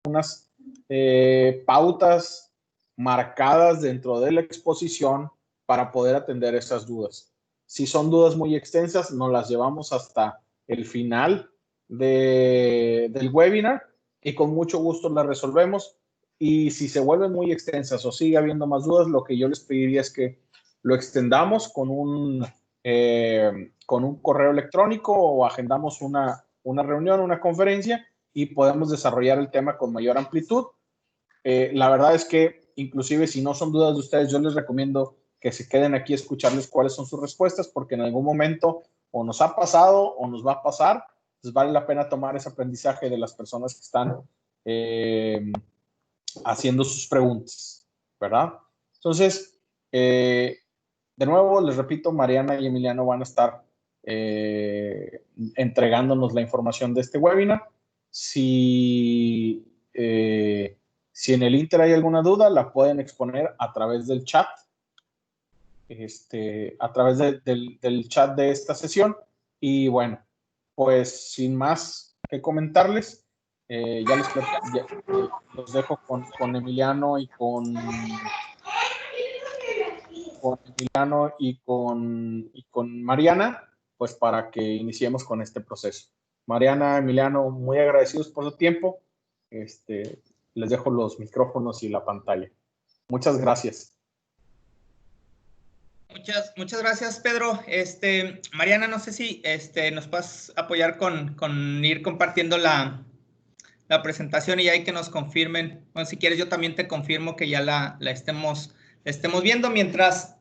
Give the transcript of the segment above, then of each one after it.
unas pautas marcadas dentro de la exposición para poder atender esas dudas. Si son dudas muy extensas, nos las llevamos hasta el final del webinar y con mucho gusto las resolvemos. Y si se vuelven muy extensas o sigue habiendo más dudas, lo que yo les pediría es que lo extendamos con un correo electrónico o agendamos una reunión, una conferencia y podemos desarrollar el tema con mayor amplitud. La verdad es que inclusive si no son dudas de ustedes, yo les recomiendo que se queden aquí a escucharles cuáles son sus respuestas, porque en algún momento o nos ha pasado o nos va a pasar. Entonces vale la pena tomar ese aprendizaje de las personas que están haciendo sus preguntas, ¿verdad? Entonces, de nuevo, les repito, Mariana y Emiliano van a estar entregándonos la información de este webinar. Si en el Inter hay alguna duda, la pueden exponer a través del chat, a través del chat de esta sesión. Y bueno, pues sin más que comentarles, ya los dejo con Emiliano y con Mariana, pues para que iniciemos con este proceso. Mariana, Emiliano, muy agradecidos por su tiempo. Les dejo los micrófonos y la pantalla. Muchas gracias. Muchas gracias, Pedro. Mariana, no sé si nos puedes apoyar con ir compartiendo la presentación y ahí que nos confirmen. Bueno, si quieres, yo también te confirmo que ya la estemos viendo mientras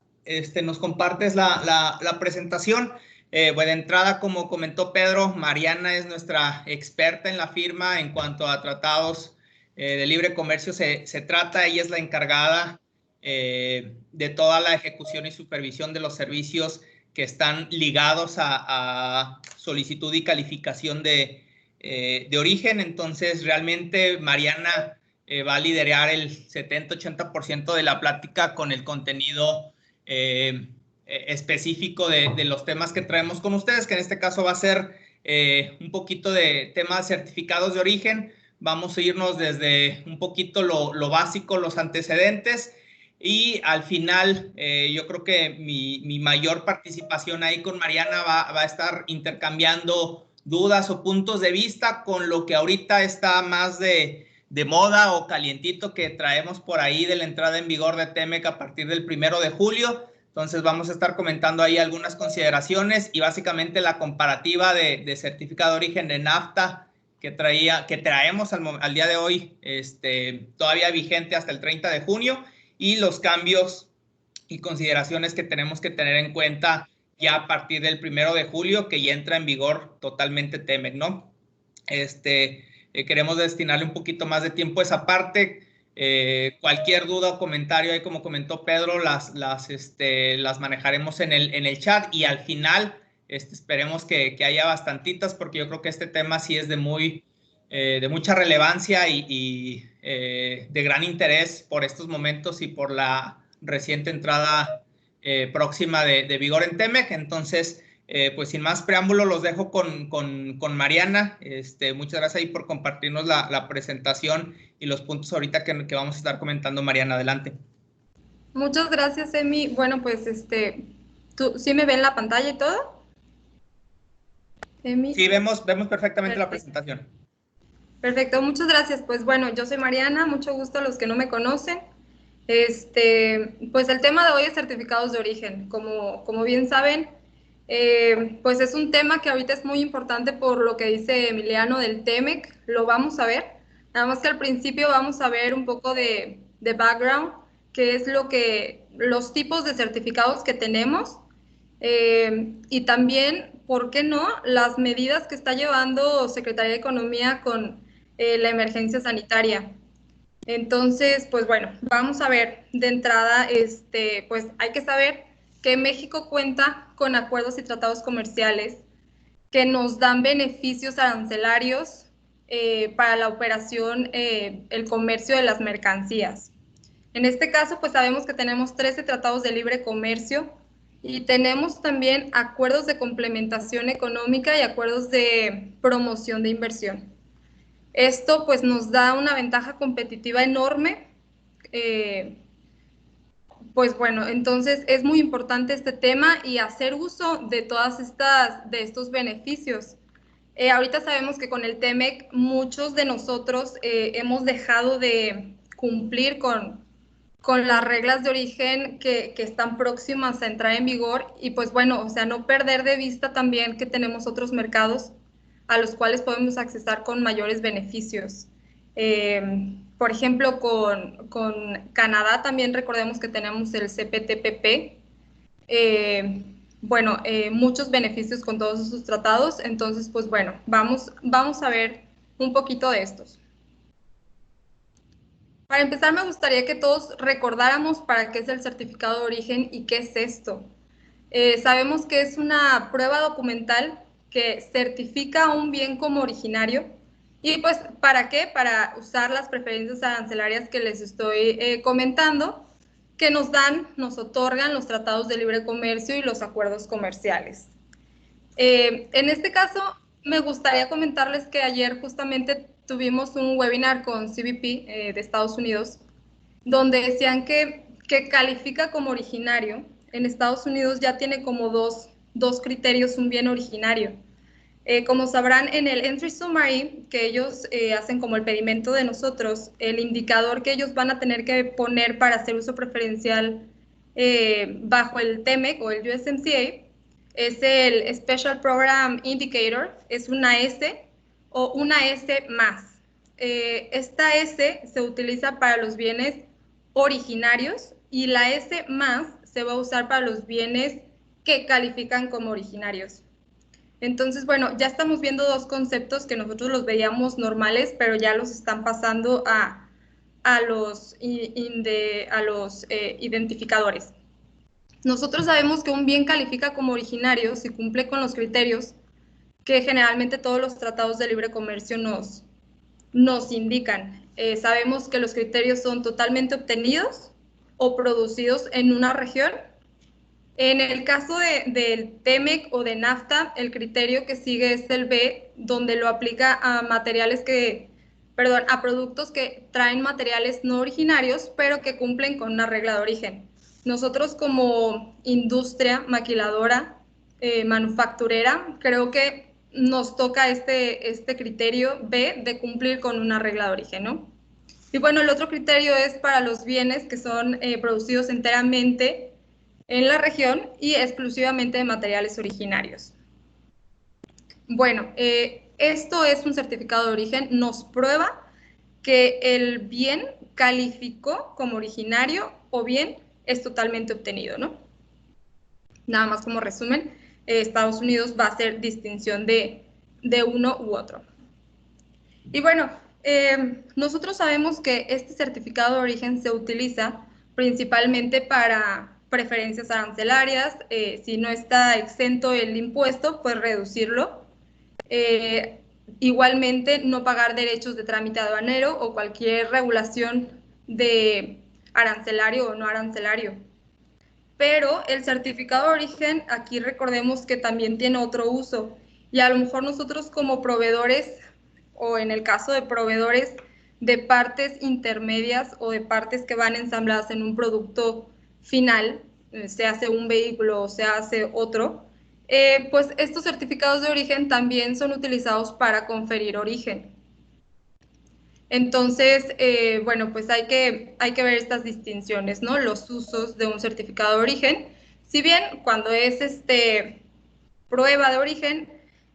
nos compartes la presentación. Bueno, de entrada, como comentó Pedro, Mariana es nuestra experta en la firma en cuanto a tratados de libre comercio se trata. Ella es la encargada de toda la ejecución y supervisión de los servicios que están ligados a solicitud y calificación de origen. Entonces, realmente Mariana va a liderar el 70-80% de la plática con el contenido específico de los temas que traemos con ustedes, que en este caso va a ser un poquito de temas certificados de origen. Vamos a irnos desde un poquito lo básico, los antecedentes, y al final yo creo que mi mayor participación ahí con Mariana va a estar intercambiando dudas o puntos de vista con lo que ahorita está más de moda o calientito que traemos por ahí de la entrada en vigor de TEMEC a partir del 1 de julio. Entonces vamos a estar comentando ahí algunas consideraciones y básicamente la comparativa de certificado de origen de NAFTA que traemos al día de hoy, todavía vigente hasta el 30 de junio, y los cambios y consideraciones que tenemos que tener en cuenta ya a partir del 1 de julio, que ya entra en vigor totalmente TEMEC, ¿no? Queremos destinarle un poquito más de tiempo a esa parte. Cualquier duda o comentario, ahí como comentó Pedro, las manejaremos en el chat, y al final esperemos que haya bastantitas, porque yo creo que este tema sí es de mucha relevancia y de gran interés por estos momentos y por la reciente entrada próxima de vigor en TEMEC. Entonces, pues sin más preámbulo, los dejo con Mariana. Muchas gracias ahí por compartirnos la presentación y los puntos ahorita que vamos a estar comentando. Mariana, adelante. Muchas gracias, Emi. Bueno, pues ¿tú sí me ven la pantalla y todo? Emi. Sí, vemos perfectamente. Perfecto. La presentación. Perfecto, muchas gracias. Pues bueno, yo soy Mariana, mucho gusto a los que no me conocen. Pues el tema de hoy es certificados de origen. Como bien saben, pues es un tema que ahorita es muy importante por lo que dice Emiliano del TEMEC. Lo vamos a ver. Nada más que al principio vamos a ver un poco de background, que es los tipos de certificados que tenemos, y también, ¿por qué no?, las medidas que está llevando Secretaría de Economía con la emergencia sanitaria. Entonces, pues bueno, vamos a ver de entrada, pues hay que saber que México cuenta con acuerdos y tratados comerciales que nos dan beneficios arancelarios para la operación, el comercio de las mercancías. En este caso, pues sabemos que tenemos 13 tratados de libre comercio y tenemos también acuerdos de complementación económica y acuerdos de promoción de inversión. Esto pues nos da una ventaja competitiva enorme. Pues bueno, entonces es muy importante este tema y hacer uso de de estos beneficios. Ahorita sabemos que con el TEMEC muchos de nosotros hemos dejado de cumplir con las reglas de origen que están próximas a entrar en vigor y pues bueno, o sea, no perder de vista también que tenemos otros mercados a los cuales podemos accesar con mayores beneficios. Por ejemplo, con Canadá también recordemos que tenemos el CPTPP. Bueno, muchos beneficios con todos esos tratados. Entonces, pues bueno, vamos a ver un poquito de estos. Para empezar, me gustaría que todos recordáramos para qué es el certificado de origen y qué es esto. Sabemos que es una prueba documental que certifica un bien como originario. ¿Y pues para qué? Para usar las preferencias arancelarias que les estoy comentando, que nos otorgan los tratados de libre comercio y los acuerdos comerciales. En este caso, me gustaría comentarles que ayer justamente tuvimos un webinar con CBP de Estados Unidos, donde decían que califica como originario. En Estados Unidos ya tiene como dos criterios un bien originario. Como sabrán, en el Entry Summary, que ellos hacen como el pedimento de nosotros, el indicador que ellos van a tener que poner para hacer uso preferencial bajo el TEMEC o el USMCA es el Special Program Indicator, es una S o una S más. Esta S se utiliza para los bienes originarios y la S más se va a usar para los bienes que califican como originarios. Entonces, bueno, ya estamos viendo dos conceptos que nosotros los veíamos normales, pero ya los están pasando a los identificadores. Nosotros sabemos que un bien califica como originario si cumple con los criterios que generalmente todos los tratados de libre comercio nos indican. Sabemos que los criterios son totalmente obtenidos o producidos en una región. En el caso del TEMEC o de NAFTA, el criterio que sigue es el B, donde lo aplica a a productos que traen materiales no originarios, pero que cumplen con una regla de origen. Nosotros como industria maquiladora, manufacturera, creo que nos toca este criterio B de cumplir con una regla de origen, ¿no? Y bueno, el otro criterio es para los bienes que son producidos enteramente en la región y exclusivamente de materiales originarios. Bueno, esto es un certificado de origen, nos prueba que el bien calificó como originario o bien es totalmente obtenido, ¿no? Nada más como resumen, Estados Unidos va a hacer distinción de uno u otro. Y bueno, nosotros sabemos que este certificado de origen se utiliza principalmente para preferencias arancelarias. Si no está exento el impuesto, pues reducirlo. Igualmente, no pagar derechos de trámite aduanero o cualquier regulación de arancelario o no arancelario. Pero el certificado de origen, aquí recordemos que también tiene otro uso. Y a lo mejor nosotros como proveedores, o en el caso de proveedores de partes intermedias o de partes que van ensambladas en un producto final, se hace un vehículo o se hace otro, pues estos certificados de origen también son utilizados para conferir origen. Entonces, bueno, pues hay que ver estas distinciones, ¿no? Los usos de un certificado de origen. Si bien cuando es prueba de origen,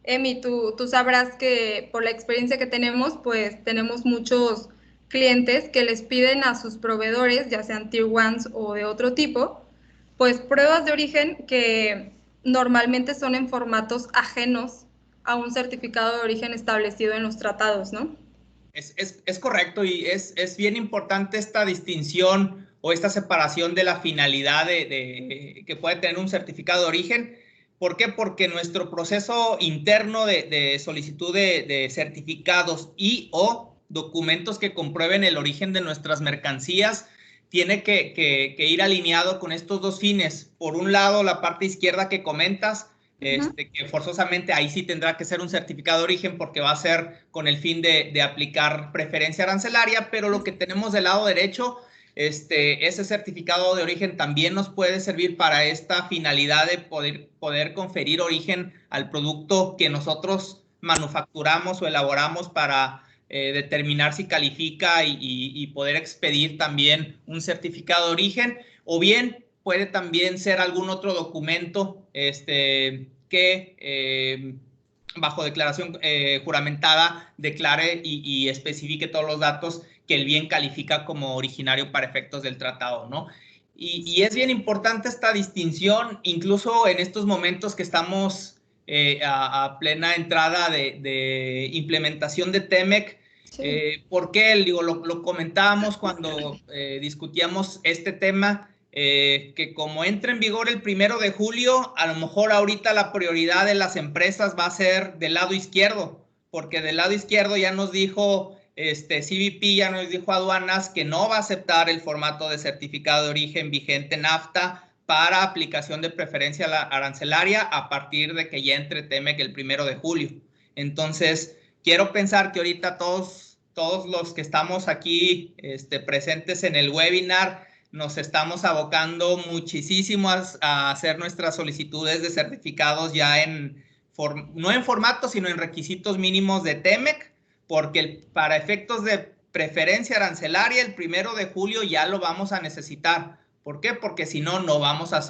Emi, tú sabrás que por la experiencia que tenemos, pues tenemos muchos clientes que les piden a sus proveedores, ya sean Tier 1 o de otro tipo, pues pruebas de origen que normalmente son en formatos ajenos a un certificado de origen establecido en los tratados, ¿no? Es correcto y es bien importante esta distinción o esta separación de la finalidad que puede tener un certificado de origen. ¿Por qué? Porque nuestro proceso interno de solicitud de certificados y o documentos que comprueben el origen de nuestras mercancías tiene que ir alineado con estos dos fines. Por un lado, la parte izquierda que comentas, que forzosamente ahí sí tendrá que ser un certificado de origen porque va a ser con el fin de aplicar preferencia arancelaria, pero lo que tenemos del lado derecho, ese certificado de origen también nos puede servir para esta finalidad de poder conferir origen al producto que nosotros manufacturamos o elaboramos para determinar si califica y poder expedir también un certificado de origen, o bien puede también ser algún otro documento que bajo declaración juramentada declare y especifique todos los datos que el bien califica como originario para efectos del tratado, ¿no? Y es bien importante esta distinción, incluso en estos momentos que estamos a plena entrada de implementación de TEMEC. Sí. ¿Por qué? Digo, lo comentábamos cuando discutíamos este tema, que como entra en vigor el 1 de julio, a lo mejor ahorita la prioridad de las empresas va a ser del lado izquierdo, porque del lado izquierdo ya nos dijo CBP, ya nos dijo aduanas que no va a aceptar el formato de certificado de origen vigente NAFTA para aplicación de preferencia arancelaria a partir de que ya entre TEMEC el 1 de julio. Entonces, quiero pensar que ahorita todos los que estamos aquí presentes en el webinar nos estamos abocando muchísimo a hacer nuestras solicitudes de certificados ya no en formato, sino en requisitos mínimos de TEMEC, porque para efectos de preferencia arancelaria el 1 de julio ya lo vamos a necesitar. ¿Por qué? Porque si no, no vamos a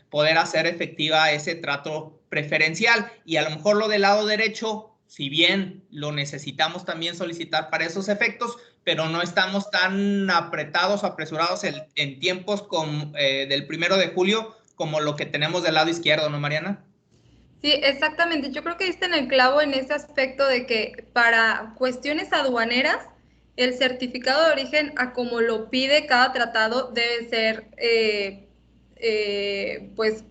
poder hacer efectiva ese trato preferencial. Y a lo mejor lo del lado derecho, si bien lo necesitamos también solicitar para esos efectos, pero no estamos tan apretados o apresurados en tiempos del 1 de julio como lo que tenemos del lado izquierdo, ¿no, Mariana? Sí, exactamente. Yo creo que diste en el clavo en ese aspecto de que para cuestiones aduaneras, el certificado de origen, a como lo pide cada tratado, debe ser, pues,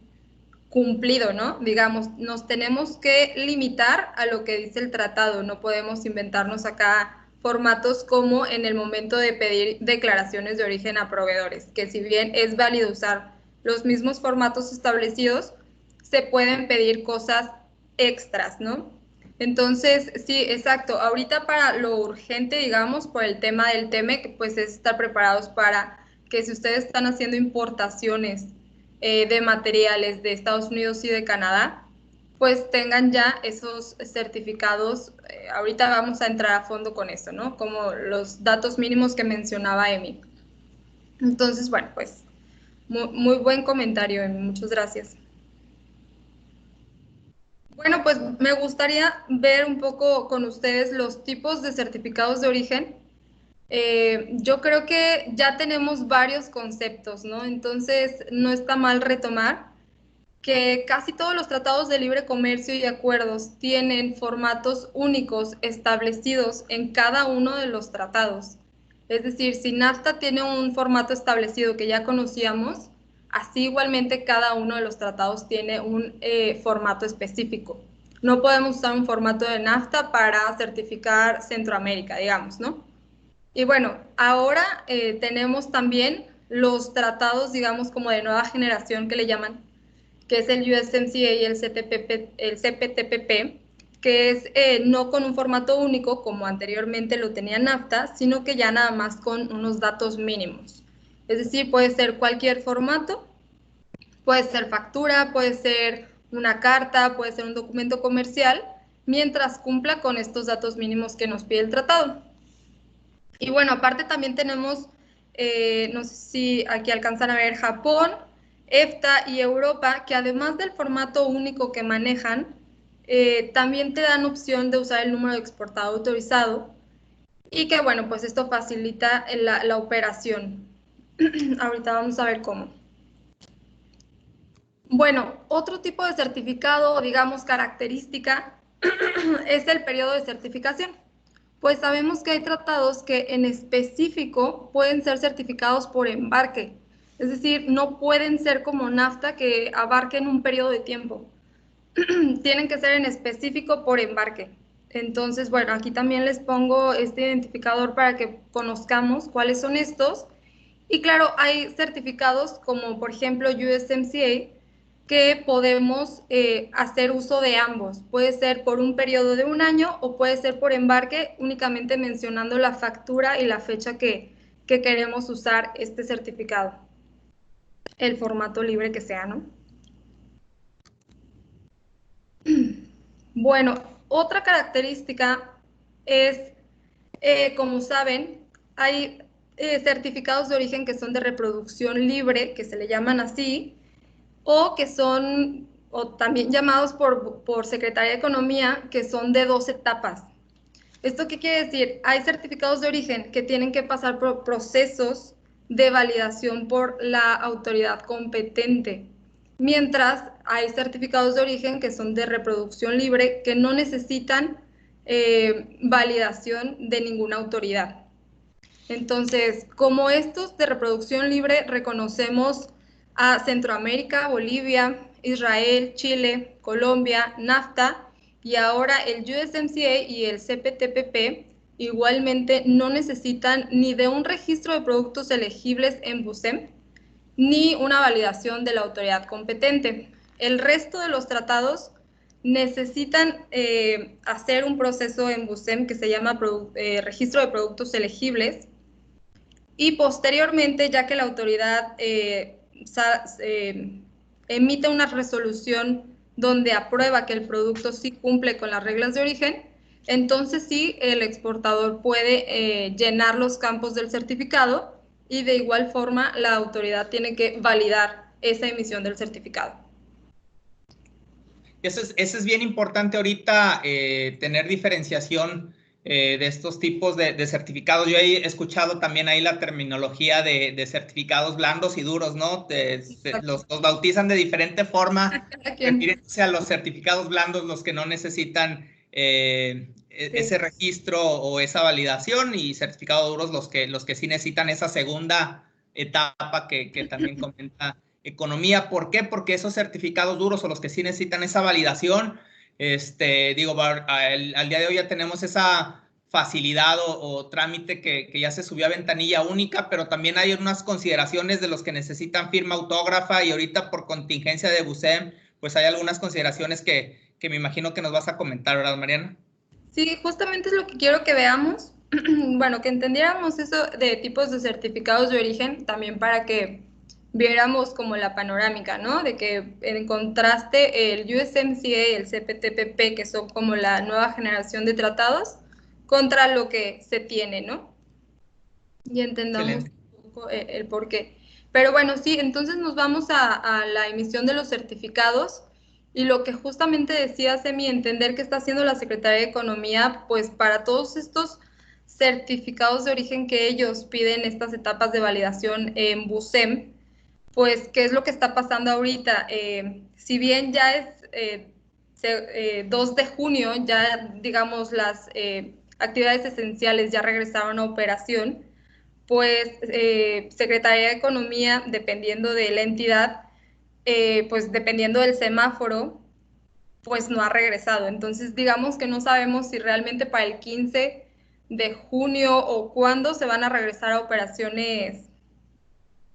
cumplido, ¿no? Digamos, nos tenemos que limitar a lo que dice el tratado. No podemos inventarnos acá formatos como en el momento de pedir declaraciones de origen a proveedores, que si bien es válido usar los mismos formatos establecidos, se pueden pedir cosas extras, ¿no? Entonces, sí, exacto. Ahorita para lo urgente, digamos, por el tema del TEMEC, pues es estar preparados para que si ustedes están haciendo importaciones de materiales de Estados Unidos y de Canadá, pues tengan ya esos certificados. Ahorita vamos a entrar a fondo con eso, ¿no? Como los datos mínimos que mencionaba Emi. Entonces, bueno, pues muy buen comentario, Emi. Muchas gracias. Bueno, pues me gustaría ver un poco con ustedes los tipos de certificados de origen. Yo creo que ya tenemos varios conceptos, ¿no? Entonces, no está mal retomar que casi todos los tratados de libre comercio y acuerdos tienen formatos únicos establecidos en cada uno de los tratados. Es decir, si NAFTA tiene un formato establecido que ya conocíamos, así igualmente cada uno de los tratados tiene un formato específico. No podemos usar un formato de NAFTA para certificar Centroamérica, digamos, ¿no? Y bueno, ahora tenemos también los tratados, digamos, como de nueva generación que le llaman, que es el USMCA y el CPTPP, que es no con un formato único como anteriormente lo tenía NAFTA, sino que ya nada más con unos datos mínimos. Es decir, puede ser cualquier formato, puede ser factura, puede ser una carta, puede ser un documento comercial, mientras cumpla con estos datos mínimos que nos pide el tratado. Y bueno, aparte también tenemos, no sé si aquí alcanzan a ver, Japón, EFTA y Europa, que además del formato único que manejan, también te dan opción de usar el número de exportado autorizado y que, bueno, pues esto facilita la operación. Ahorita vamos a ver cómo. Bueno, otro tipo de certificado, digamos, característica, es el periodo de certificación. Pues sabemos que hay tratados que en específico pueden ser certificados por embarque. Es decir, no pueden ser como NAFTA que abarquen un periodo de tiempo. Tienen que ser en específico por embarque. Entonces, bueno, aquí también les pongo este identificador para que conozcamos cuáles son estos. Y claro, hay certificados como por ejemplo USMCA, que podemos hacer uso de ambos. Puede ser por un periodo de 1 año o puede ser por embarque, únicamente mencionando la factura y la fecha que queremos usar este certificado. El formato libre que sea, ¿no? Bueno, otra característica es, como saben, hay certificados de origen que son de reproducción libre, que se le llaman así, o que son, o también llamados por Secretaría de Economía, que son de 2 etapas. ¿Esto qué quiere decir? Hay certificados de origen que tienen que pasar por procesos de validación por la autoridad competente, mientras hay certificados de origen que son de reproducción libre que no necesitan validación de ninguna autoridad. Entonces, como estos de reproducción libre, reconocemos a Centroamérica, Bolivia, Israel, Chile, Colombia, NAFTA, y ahora el USMCA y el CPTPP igualmente no necesitan ni de un registro de productos elegibles en BUSEM, ni una validación de la autoridad competente. El resto de los tratados necesitan hacer un proceso en BUSEM que se llama registro de productos elegibles, y posteriormente, ya que la autoridad emite una resolución donde aprueba que el producto sí cumple con las reglas de origen, entonces sí el exportador puede llenar los campos del certificado, y de igual forma la autoridad tiene que validar esa emisión del certificado. Eso es bien importante ahorita, tener diferenciación de estos tipos de certificados. Yo he escuchado también ahí la terminología de certificados blandos y duros, ¿no? Los bautizan de diferente forma, refiriéndose a los certificados blandos, los que no necesitan ese registro o esa validación, y certificados duros los que sí necesitan esa segunda etapa que también comenta Economía. ¿Por qué? Porque esos certificados duros, o los que sí necesitan esa validación, digo, al día de hoy ya tenemos esa facilidad o trámite que ya se subió a ventanilla única, pero también hay unas consideraciones de los que necesitan firma autógrafa, y ahorita por contingencia de BUSEM, pues hay algunas consideraciones que me imagino que nos vas a comentar, ¿verdad, Mariana? Sí, justamente es lo que quiero que veamos. Bueno, que entendiéramos eso de tipos de certificados de origen, también para que viéramos como la panorámica, ¿no? De que en contraste el USMCA y el CPTPP, que son como la nueva generación de tratados, contra lo que se tiene, ¿no? Y entendamos un poco el por qué. Pero bueno, sí, entonces nos vamos a la emisión de los certificados, y lo que justamente decía Semi, entender qué está haciendo la Secretaría de Economía, pues para todos estos certificados de origen que ellos piden, estas etapas de validación en BUSEM, pues qué es lo que está pasando ahorita. Si bien ya es 2 de junio, ya digamos las actividades esenciales ya regresaron a operación, pues Secretaría de Economía, dependiendo de la entidad, pues dependiendo del semáforo, pues no ha regresado. Entonces, digamos que no sabemos si realmente para el 15 de junio o cuándo se van a regresar a operaciones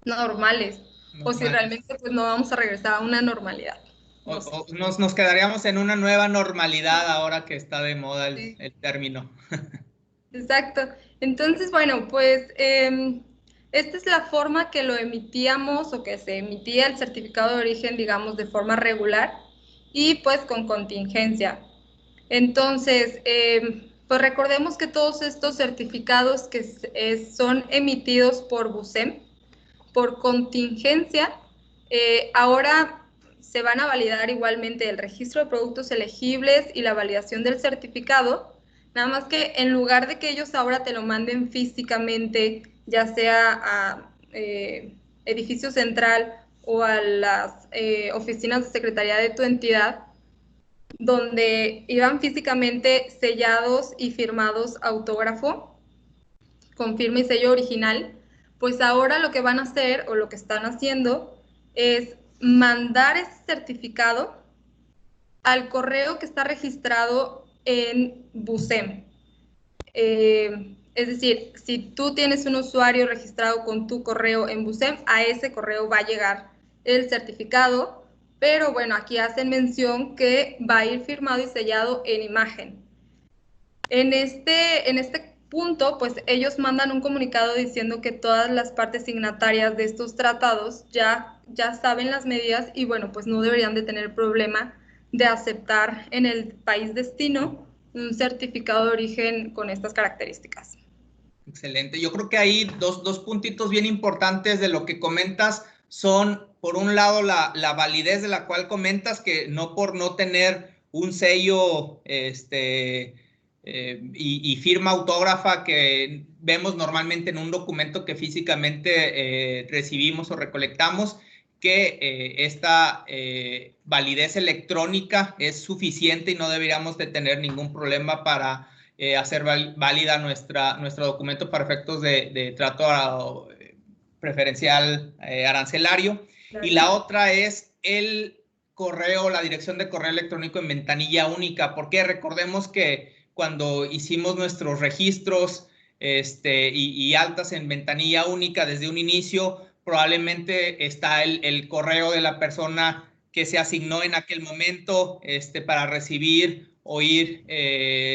normales, o si realmente pues no vamos a regresar a una normalidad. No sé. Nos quedaríamos en una nueva normalidad ahora que está de moda el término. Exacto. Entonces, bueno, pues esta es la forma que lo emitíamos, o que se emitía el certificado de origen, digamos, de forma regular y pues con contingencia. Entonces, pues recordemos que todos estos certificados que son emitidos por BUSEM, por contingencia, ahora se van a validar igualmente el registro de productos elegibles y la validación del certificado, nada más que en lugar de que ellos ahora te lo manden físicamente, ya sea a edificio central o a las oficinas de secretaría de tu entidad, donde iban físicamente sellados y firmados autógrafo, con firma y sello original, pues ahora lo que van a hacer, o lo que están haciendo, es mandar ese certificado al correo que está registrado en BUSEM. Es decir, si tú tienes un usuario registrado con tu correo en BUSEM, a ese correo va a llegar el certificado pero bueno, aquí hacen mención que va a ir firmado y sellado en imagen. En este punto, pues ellos mandan un comunicado diciendo que todas las partes signatarias de estos tratados ya saben las medidas y bueno, pues no deberían de tener problema de aceptar en el país destino un certificado de origen con estas características. Excelente. Yo creo que hay dos puntitos bien importantes de lo que comentas. Son, por un lado, la validez de la cual comentas, que no por no tener un sello y firma autógrafa que vemos normalmente en un documento que físicamente recibimos o recolectamos, que esta validez electrónica es suficiente y no deberíamos de tener ningún problema para hacer válida nuestro documento para efectos de trato preferencial arancelario. Claro. Y la otra es el correo, la dirección de correo electrónico en ventanilla única, porque recordemos que cuando hicimos nuestros registros y altas en ventanilla única desde un inicio, probablemente está el correo de la persona que se asignó en aquel momento para recibir oír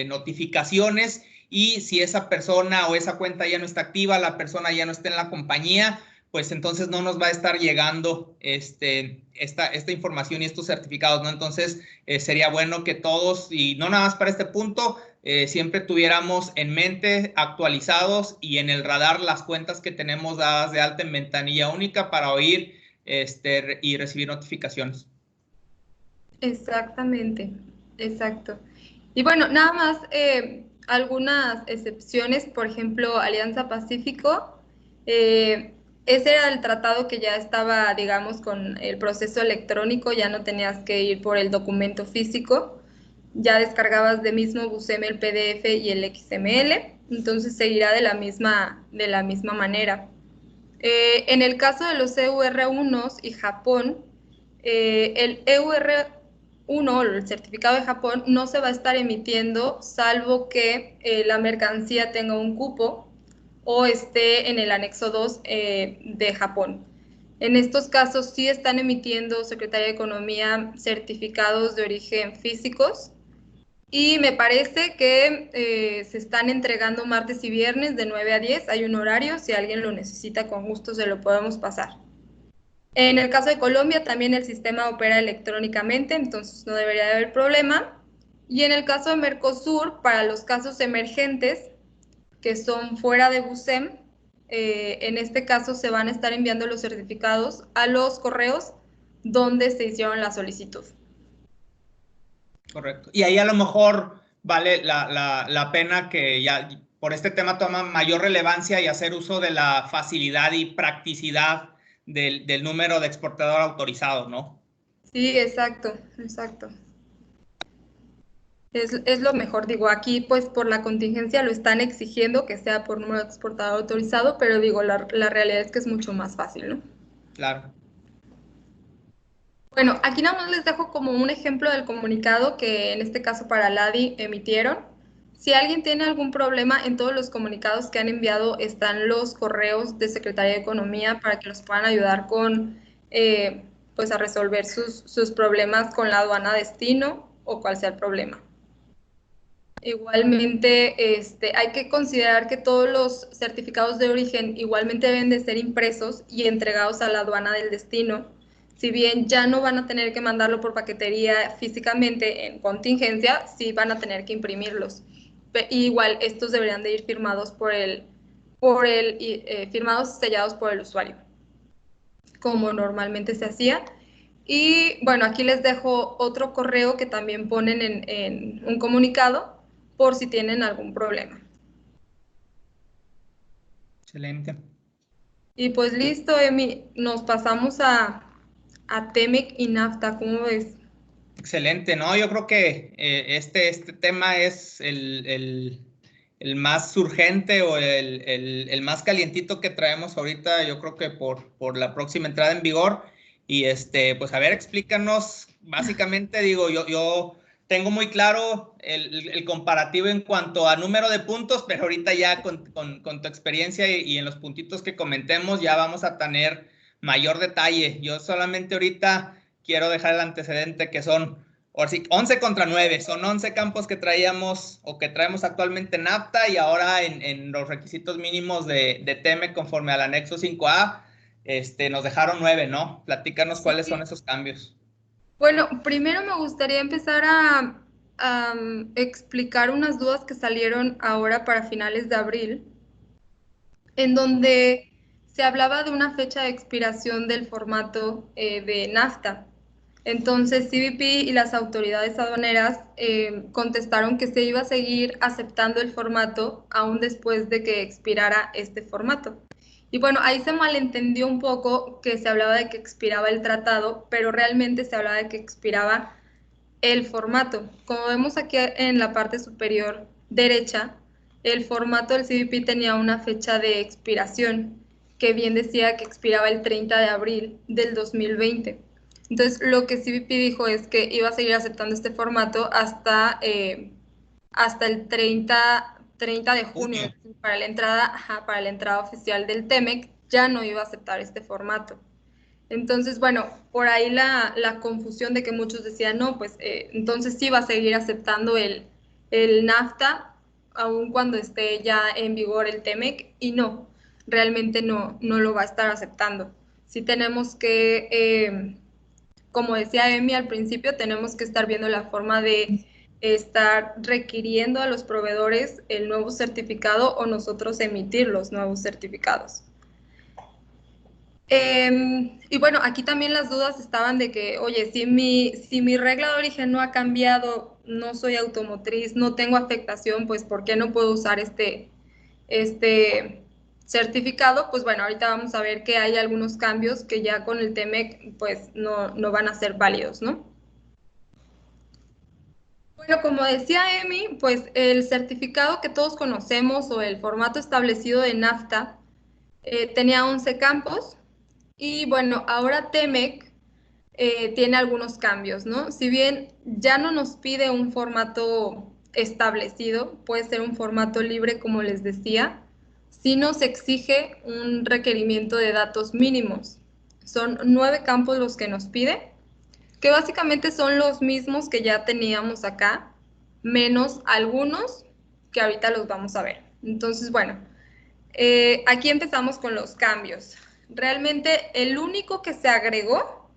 notificaciones, y si esa persona o esa cuenta ya no está activa, la persona ya no está en la compañía, pues entonces no nos va a estar llegando esta información y estos certificados, ¿no? Entonces sería bueno que todos, y no nada más para este punto, siempre tuviéramos en mente, actualizados y en el radar, las cuentas que tenemos dadas de alta en ventanilla única para oír y recibir notificaciones. Exactamente. Exacto. Y bueno, nada más algunas excepciones, por ejemplo, Alianza Pacífico, ese era el tratado que ya estaba, digamos, con el proceso electrónico, ya no tenías que ir por el documento físico, ya descargabas de mismo Buscemi el PDF y el XML, entonces seguirá de la misma manera. En el caso de los EUR1 y Japón, el EUR1, el certificado de Japón, no se va a estar emitiendo salvo que la mercancía tenga un cupo o esté en el anexo 2 de Japón. En estos casos sí están emitiendo Secretaría de Economía certificados de origen físicos, y me parece que se están entregando martes y viernes de 9 a 10. Hay un horario, si alguien lo necesita, con gusto se lo podemos pasar. En el caso de Colombia, también el sistema opera electrónicamente, entonces no debería de haber problema. Y en el caso de Mercosur, para los casos emergentes, que son fuera de Buscem, en este caso se van a estar enviando los certificados a los correos donde se hicieron la solicitud. Correcto. Y ahí a lo mejor vale la pena que ya por este tema toma mayor relevancia y hacer uso de la facilidad y practicidad del número de exportador autorizado, ¿no? Sí, exacto. Es lo mejor, digo, aquí pues por la contingencia lo están exigiendo que sea por número de exportador autorizado, pero digo, la realidad es que es mucho más fácil, ¿no? Claro. Bueno, aquí nada más les dejo como un ejemplo del comunicado que en este caso para LADI emitieron. Si alguien tiene algún problema, en todos los comunicados que han enviado están los correos de Secretaría de Economía para que los puedan ayudar con, pues a resolver sus problemas con la aduana destino o cual sea el problema. Igualmente, hay que considerar que todos los certificados de origen igualmente deben de ser impresos y entregados a la aduana del destino. Si bien ya no van a tener que mandarlo por paquetería físicamente en contingencia, sí van a tener que imprimirlos. Igual estos deberían de ir firmados firmados y sellados por el usuario, como normalmente se hacía. Y bueno, aquí les dejo otro correo que también ponen en un comunicado por si tienen algún problema. Excelente. Y pues listo, Emi, nos pasamos a TEMEC y NAFTA, ¿cómo ves? Excelente, ¿no? Yo creo que este tema es el más urgente o el más calientito que traemos ahorita, yo creo que por la próxima entrada en vigor. Y pues a ver, explícanos, básicamente digo, yo tengo muy claro el comparativo en cuanto a número de puntos, pero ahorita ya con tu experiencia y en los puntitos que comentemos ya vamos a tener mayor detalle. Yo solamente ahorita quiero dejar el antecedente que son, ahora sí, 11 contra 9, son 11 campos que traíamos o que traemos actualmente en NAFTA y ahora en los requisitos mínimos de TEMEC conforme al anexo 5A, nos dejaron 9, ¿no? Platícanos cuáles son esos cambios. Bueno, primero me gustaría empezar a explicar unas dudas que salieron ahora para finales de abril, en donde se hablaba de una fecha de expiración del formato de NAFTA. Entonces, CBP y las autoridades aduaneras contestaron que se iba a seguir aceptando el formato aún después de que expirara este formato. Y bueno, ahí se malentendió un poco que se hablaba de que expiraba el tratado, pero realmente se hablaba de que expiraba el formato. Como vemos aquí en la parte superior derecha, el formato del CBP tenía una fecha de expiración que bien decía que expiraba el 30 de abril del 2020. Entonces, lo que CBP dijo es que iba a seguir aceptando este formato hasta el 30 de junio. Para la entrada oficial del TEMEC ya no iba a aceptar este formato. Entonces, bueno, por ahí la confusión de que muchos decían, no, pues entonces sí va a seguir aceptando el NAFTA, aun cuando esté ya en vigor el TEMEC, y no, realmente no lo va a estar aceptando. Sí tenemos que, como decía Emi al principio, tenemos que estar viendo la forma de estar requiriendo a los proveedores el nuevo certificado o nosotros emitir los nuevos certificados. Y bueno, aquí también las dudas estaban de que, oye, si mi regla de origen no ha cambiado, no soy automotriz, no tengo afectación, pues ¿por qué no puedo usar este certificado? Pues bueno, ahorita vamos a ver que hay algunos cambios que ya con el TEMEC pues no van a ser válidos, ¿no? Bueno, como decía Emi, pues el certificado que todos conocemos o el formato establecido de NAFTA tenía 11 campos. Y bueno, ahora TEMEC tiene algunos cambios, ¿no? Si bien ya no nos pide un formato establecido, puede ser un formato libre, como les decía, sí nos exige un requerimiento de datos mínimos. Son 9 campos los que nos pide, que básicamente son los mismos que ya teníamos acá, menos algunos que ahorita los vamos a ver. Entonces, bueno, aquí empezamos con los cambios. Realmente el único que se agregó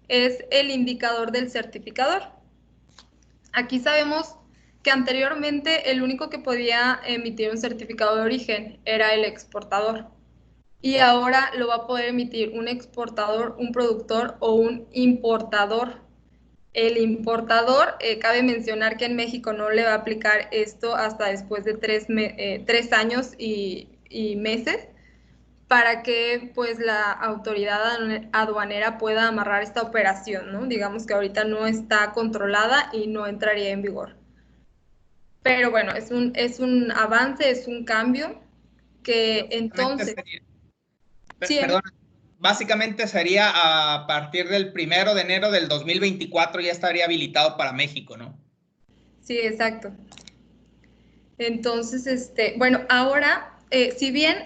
es el indicador del certificador. Aquí sabemos que anteriormente el único que podía emitir un certificado de origen era el exportador. Y ahora lo va a poder emitir un exportador, un productor o un importador. El importador, cabe mencionar que en México no le va a aplicar esto hasta después de 3 años y meses, para que pues la autoridad aduanera pueda amarrar esta operación, ¿no? Digamos que ahorita no está controlada y no entraría en vigor. Pero bueno, es un avance, es un cambio que entonces... Perdón, básicamente sería a partir del 1 de enero del 2024 ya estaría habilitado para México, ¿no? Sí, exacto. Entonces, bueno, ahora, si bien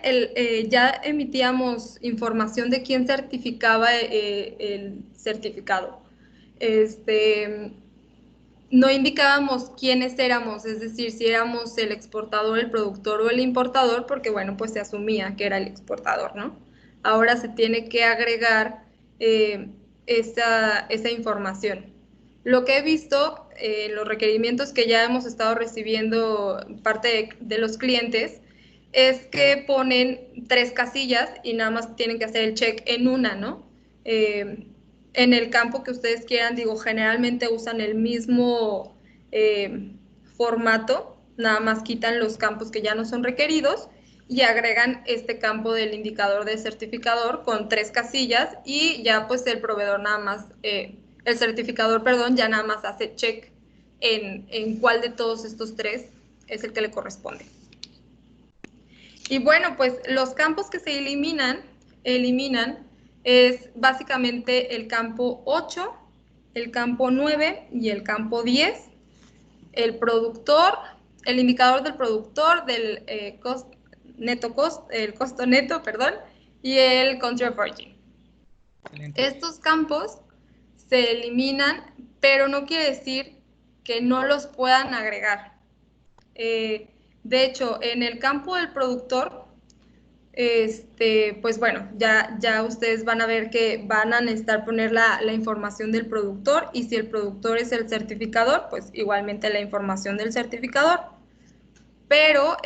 ya emitíamos información de quién certificaba el certificado, no indicábamos quiénes éramos, es decir, si éramos el exportador, el productor o el importador, porque bueno, pues se asumía que era el exportador, ¿no? Ahora se tiene que agregar esa información. Lo que he visto, los requerimientos que ya hemos estado recibiendo parte de los clientes, es que ponen 3 casillas y nada más tienen que hacer el check en una, ¿no? En el campo que ustedes quieran, digo, generalmente usan el mismo formato, nada más quitan los campos que ya no son requeridos y agregan este campo del indicador de certificador con 3 casillas y ya pues el proveedor nada más, el certificador, perdón, ya nada más hace check en cuál de todos estos 3 es el que le corresponde. Y bueno, pues los campos que se eliminan es básicamente el campo 8, el campo 9 y el campo 10. El productor, el indicador del productor, del el costo neto, perdón, y el country of origin. Estos campos se eliminan, pero no quiere decir que no los puedan agregar. De hecho, en el campo del productor, pues bueno, ya ustedes van a ver que van a necesitar poner la información del productor, y si el productor es el certificador, pues igualmente la información del certificador. Pero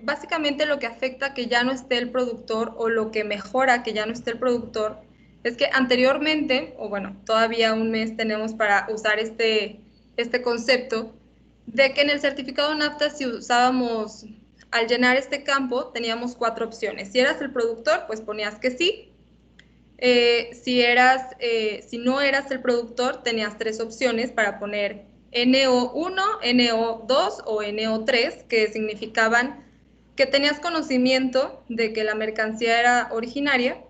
básicamente lo que afecta que ya no esté el productor, o lo que mejora que ya no esté el productor, es que anteriormente, o bueno, todavía un mes tenemos para usar este concepto, de que en el certificado NAFTA, si usábamos, al llenar este campo, teníamos 4 opciones. Si eras el productor, pues ponías que sí. Si no eras el productor, tenías 3 opciones para poner NO1, NO2 o NO3, que significaban que tenías conocimiento de que la mercancía era originaria,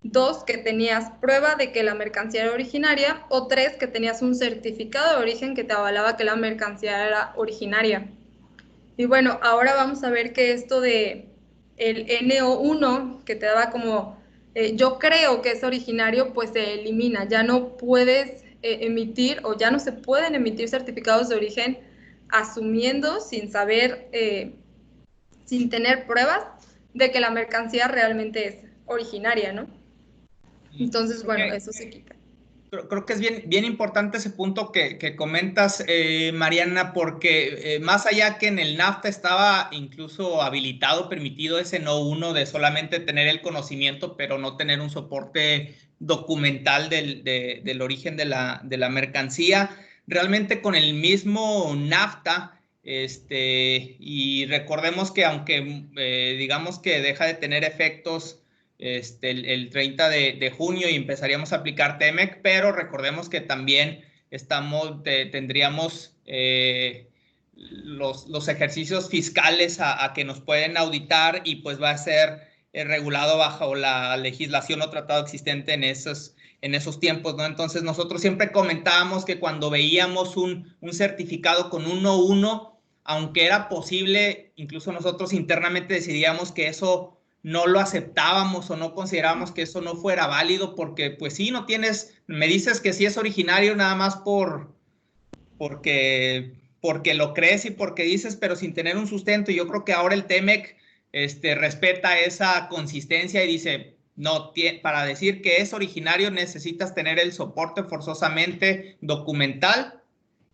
2, que tenías prueba de que la mercancía era originaria, o 3, que tenías un certificado de origen que te avalaba que la mercancía era originaria. Y bueno, ahora vamos a ver que esto de el NO1, que te daba como yo creo que es originario, pues se elimina. Ya no puedes emitir, o ya no se pueden emitir certificados de origen asumiendo, sin saber, sin tener pruebas de que la mercancía realmente es originaria, ¿no? Entonces, bueno, eso se quita. Creo que es bien importante ese punto que comentas, Mariana, porque más allá que en el NAFTA estaba incluso habilitado, permitido ese No. 1 de solamente tener el conocimiento, pero no tener un soporte documental del origen de la mercancía, realmente con el mismo NAFTA, y recordemos que aunque digamos que deja de tener efectos el 30 de junio y empezaríamos a aplicar TEMEC, pero recordemos que también tendríamos los ejercicios fiscales a que nos pueden auditar, y pues va a ser regulado bajo la legislación o tratado existente en esos tiempos, ¿no? Entonces nosotros siempre comentábamos que cuando veíamos un certificado con un No. 1, aunque era posible, incluso nosotros internamente decidíamos que eso no lo aceptábamos, o no considerábamos que eso no fuera válido, porque pues sí, no tienes, me dices que sí es originario nada más porque lo crees y porque dices, pero sin tener un sustento. Y yo creo que ahora el TEMEC respeta esa consistencia y dice, no, para decir que es originario necesitas tener el soporte forzosamente documental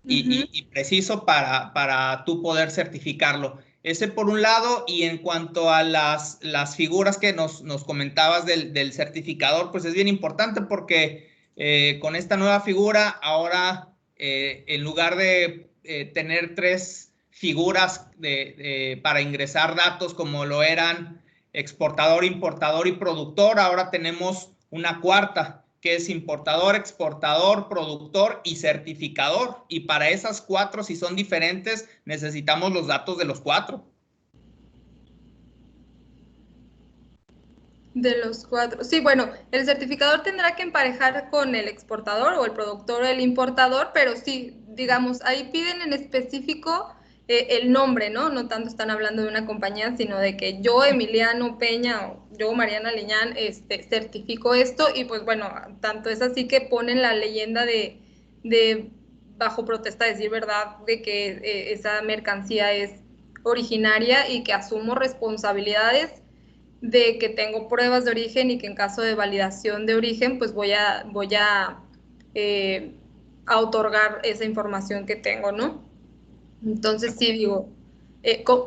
y preciso para tú poder certificarlo. Ese por un lado. Y en cuanto a las figuras que nos comentabas del certificador, pues es bien importante porque con esta nueva figura ahora en lugar de tener 3 figuras para ingresar datos como lo eran exportador, importador y productor, ahora tenemos una cuarta, que es importador, exportador, productor y certificador. Y para esas 4, si son diferentes, necesitamos los datos de los 4. De los 4. Sí, bueno, el certificador tendrá que emparejar con el exportador, o el productor o el importador, pero sí, digamos, ahí piden en específico el nombre, ¿no? No tanto están hablando de una compañía, sino de que yo, Emiliano Peña, o yo, Mariana Liñán, certifico esto. Y pues bueno, tanto es así que ponen la leyenda de bajo protesta, decir verdad, de que esa mercancía es originaria, y que asumo responsabilidades de que tengo pruebas de origen, y que en caso de validación de origen, pues voy a otorgar esa información que tengo, ¿no? Entonces sí, digo,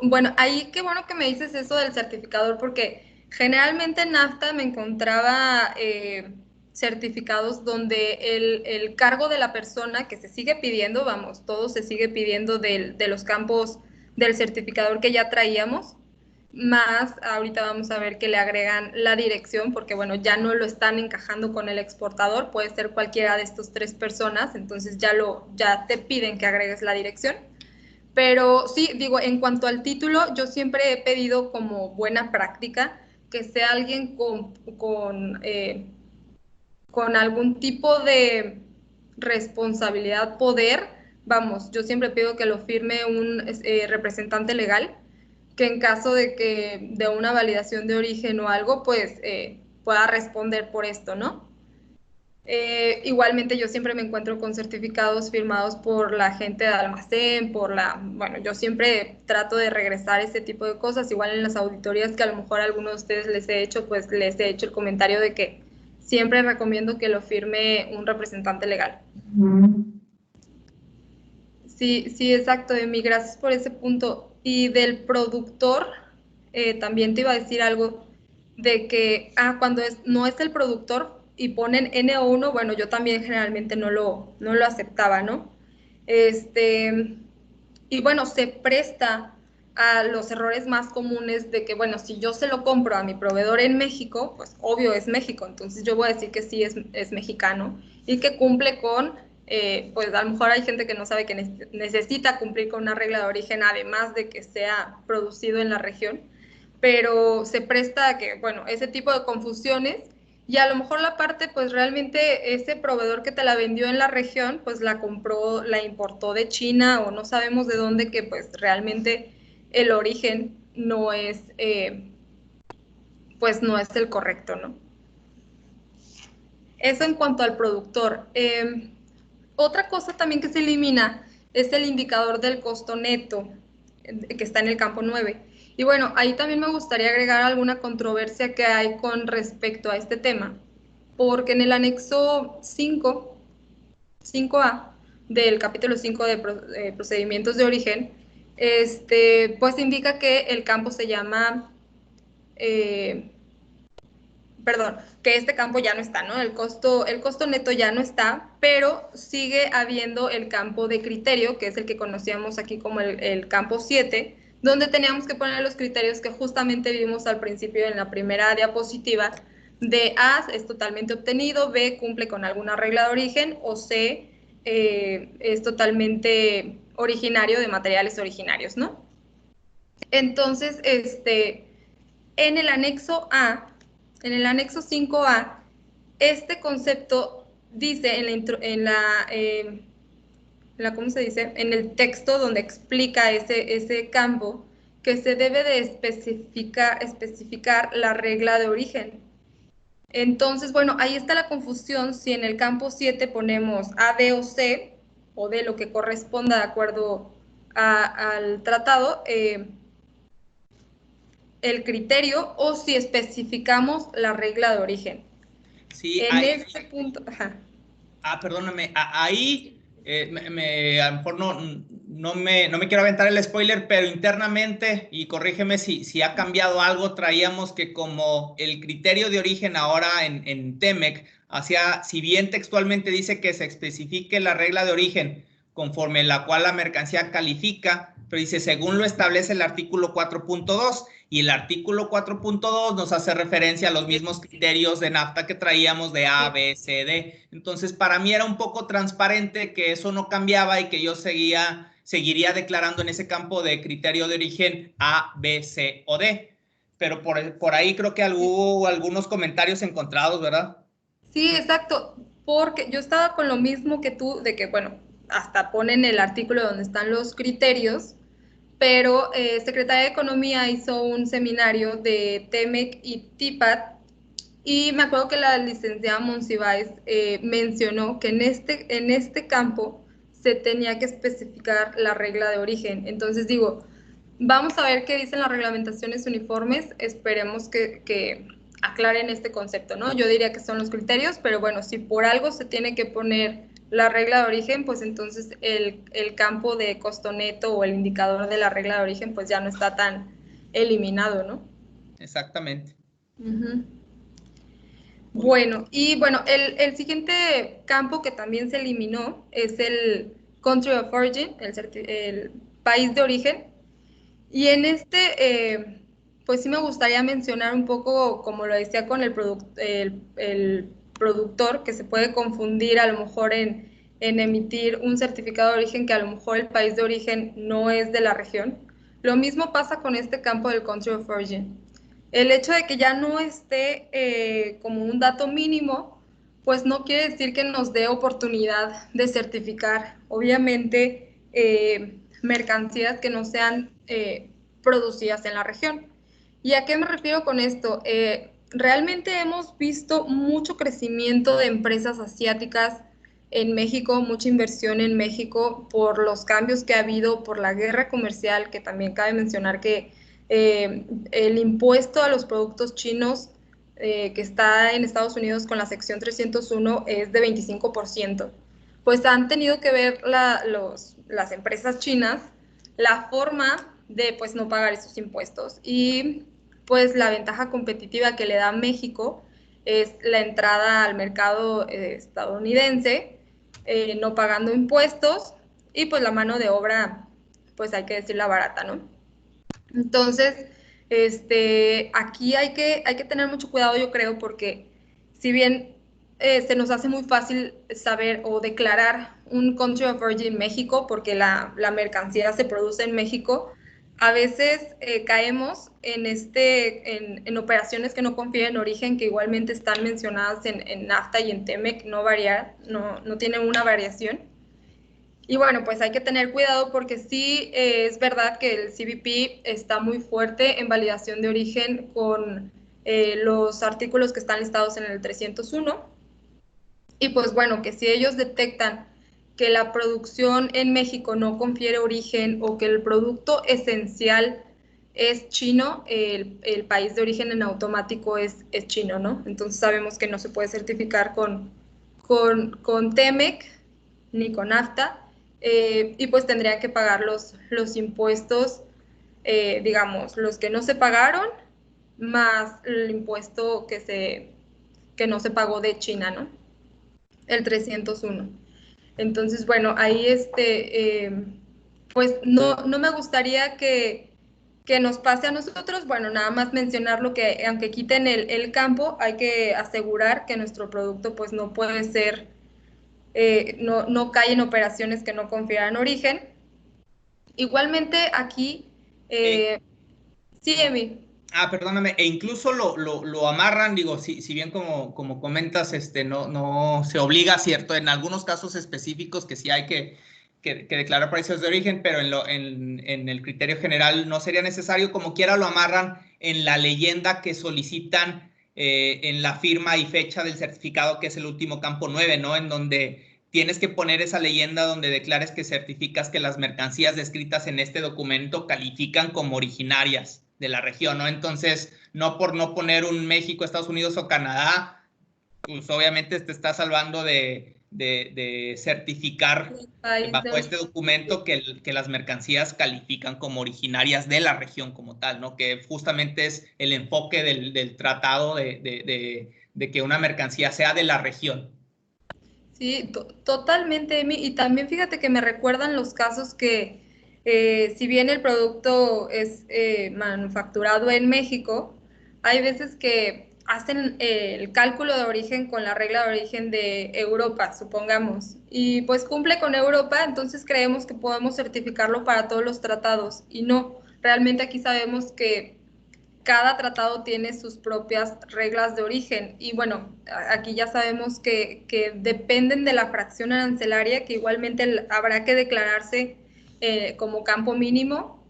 bueno, ahí qué bueno que me dices eso del certificador, porque generalmente en NAFTA me encontraba certificados donde el cargo de la persona, que se sigue pidiendo, vamos, todo se sigue pidiendo de los campos del certificador que ya traíamos, más ahorita vamos a ver que le agregan la dirección, porque bueno, ya no lo están encajando con el exportador, puede ser cualquiera de estas 3 personas, entonces ya te piden que agregues la dirección. Pero sí, digo, en cuanto al título, yo siempre he pedido como buena práctica que sea alguien con algún tipo de responsabilidad, poder. Vamos, yo siempre pido que lo firme un representante legal, que en caso de una validación de origen o algo, pues pueda responder por esto, ¿no? Igualmente yo siempre me encuentro con certificados firmados por la gente de almacén, bueno, yo siempre trato de regresar ese tipo de cosas, igual en las auditorías que a lo mejor a algunos de ustedes les he hecho, pues les he hecho el comentario de que siempre recomiendo que lo firme un representante legal. Sí, sí, exacto, Emi, gracias por ese punto. Y del productor, también te iba a decir algo de que, cuando no es el productor y ponen NO1, bueno, yo también generalmente no lo aceptaba, ¿no? Y bueno, se presta a los errores más comunes de que, bueno, si yo se lo compro a mi proveedor en México, pues obvio es México, entonces yo voy a decir que sí es mexicano y que cumple con, pues a lo mejor hay gente que no sabe que necesita cumplir con una regla de origen, además de que sea producido en la región, pero se presta a que, bueno, ese tipo de confusiones, y a lo mejor la parte, pues realmente ese proveedor que te la vendió en la región, pues la compró, la importó de China o no sabemos de dónde, que pues realmente el origen no es, pues no es el correcto, ¿no? Eso en cuanto al productor. Otra cosa también que se elimina es el indicador del costo neto, que está en el campo 9. Y bueno, ahí también me gustaría agregar alguna controversia que hay con respecto a este tema, porque en el anexo 5A del capítulo 5 de procedimientos de origen, pues indica que el campo se llama, perdón, que este campo ya no está, ¿no? El costo neto ya no está, pero sigue habiendo el campo de criterio, que es el que conocíamos aquí como el campo 7, donde teníamos que poner los criterios que justamente vimos al principio en la primera diapositiva, de A es totalmente obtenido, B cumple con alguna regla de origen, o C es totalmente originario de materiales originarios, ¿no? Entonces, en el anexo A, en el anexo 5A, este concepto dice ¿cómo se dice? En el texto donde explica ese campo, que se debe de especificar la regla de origen. Entonces, bueno, ahí está la confusión si en el campo 7 ponemos A, B o C, o de lo que corresponda de acuerdo al tratado, el criterio, o si especificamos la regla de origen. Sí, en este punto, perdóname, ahí a lo mejor no me quiero aventar el spoiler, pero internamente, y corrígeme si ha cambiado algo, traíamos que como el criterio de origen ahora en TEMEC, si bien textualmente dice que se especifique la regla de origen conforme la cual la mercancía califica, pero dice según lo establece el artículo 4.2, y el artículo 4.2 nos hace referencia a los mismos criterios de NAFTA que traíamos de A, B, C, D. Entonces, para mí era un poco transparente que eso no cambiaba y que yo seguiría declarando en ese campo de criterio de origen A, B, C o D. Pero por ahí creo que hubo algunos comentarios encontrados, ¿verdad? Sí, exacto, porque yo estaba con lo mismo que tú, de que, bueno, hasta ponen el artículo donde están los criterios, pero Secretaría de Economía hizo un seminario de TEMEC y TIPAD, y me acuerdo que la licenciada Monsiváis mencionó que en este campo se tenía que especificar la regla de origen. Entonces digo, vamos a ver qué dicen las reglamentaciones uniformes, esperemos que aclaren este concepto, ¿no? Yo diría que son los criterios, pero bueno, si por algo se tiene que poner la regla de origen, pues entonces el campo de costo neto o el indicador de la regla de origen pues ya no está tan eliminado, ¿no? Exactamente. Bueno, y bueno, el siguiente campo que también se eliminó es el Country of Origin, el país de origen. Y en pues sí me gustaría mencionar un poco, como lo decía con el productor, que se puede confundir a lo mejor en emitir un certificado de origen que a lo mejor el país de origen no es de la región. Lo mismo pasa con este campo del Country of Origin. El hecho de que ya no esté como un dato mínimo, pues no quiere decir que nos dé oportunidad de certificar, obviamente, mercancías que no sean producidas en la región. ¿Y a qué me refiero con esto? realmente hemos visto mucho crecimiento de empresas asiáticas en México, mucha inversión en México por los cambios que ha habido, por la guerra comercial, que también cabe mencionar que el impuesto a los productos chinos que está en Estados Unidos con la sección 301 es de 25%. Pues han tenido que ver las empresas chinas la forma de pues no pagar esos impuestos y pues la ventaja competitiva que le da México es la entrada al mercado estadounidense, no pagando impuestos y pues la mano de obra, pues hay que decirla barata, ¿no? Entonces, aquí hay que tener mucho cuidado, yo creo, porque si bien se nos hace muy fácil saber o declarar un country of origin México, porque la mercancía se produce en México, a veces caemos en operaciones que no confían en origen, que igualmente están mencionadas en NAFTA y en TEMEC, no tienen una variación. Y bueno, pues hay que tener cuidado porque sí es verdad que el CBP está muy fuerte en validación de origen con los artículos que están listados en el 301. Y pues bueno, que si ellos detectan que la producción en México no confiere origen o que el producto esencial es chino, el país de origen en automático es chino, ¿no? Entonces sabemos que no se puede certificar con TEMEC ni con NAFTA, y pues tendrían que pagar los impuestos, digamos, los que no se pagaron, más el impuesto que no se pagó de China, ¿no? El 301. Entonces, bueno, ahí pues no me gustaría que nos pase a nosotros. Bueno, nada más mencionar lo que, aunque quiten el campo, hay que asegurar que nuestro producto pues no puede ser, no cae en operaciones que no confieran origen. Igualmente aquí, sí, Emi. Perdóname, e incluso lo amarran, digo, si bien como comentas, no se obliga, cierto, en algunos casos específicos que sí hay que declarar países de origen, pero en el criterio general no sería necesario, como quiera lo amarran en la leyenda que solicitan en la firma y fecha del certificado, que es el último campo 9, ¿no? En donde tienes que poner esa leyenda donde declares que certificas que las mercancías descritas en este documento califican como originarias de la región, ¿no? Entonces, no por no poner un México, Estados Unidos o Canadá, pues obviamente te está salvando de certificar bajo este documento que las mercancías califican como originarias de la región como tal, ¿no? Que justamente es el enfoque del tratado de que una mercancía sea de la región. Sí, totalmente, Emi. Y también fíjate que me recuerdan los casos que, si bien el producto es manufacturado en México, hay veces que hacen el cálculo de origen con la regla de origen de Europa, supongamos, y pues cumple con Europa, entonces creemos que podemos certificarlo para todos los tratados. Y no, realmente aquí sabemos que cada tratado tiene sus propias reglas de origen y bueno, aquí ya sabemos que dependen de la fracción arancelaria, que igualmente habrá que declararse como campo mínimo.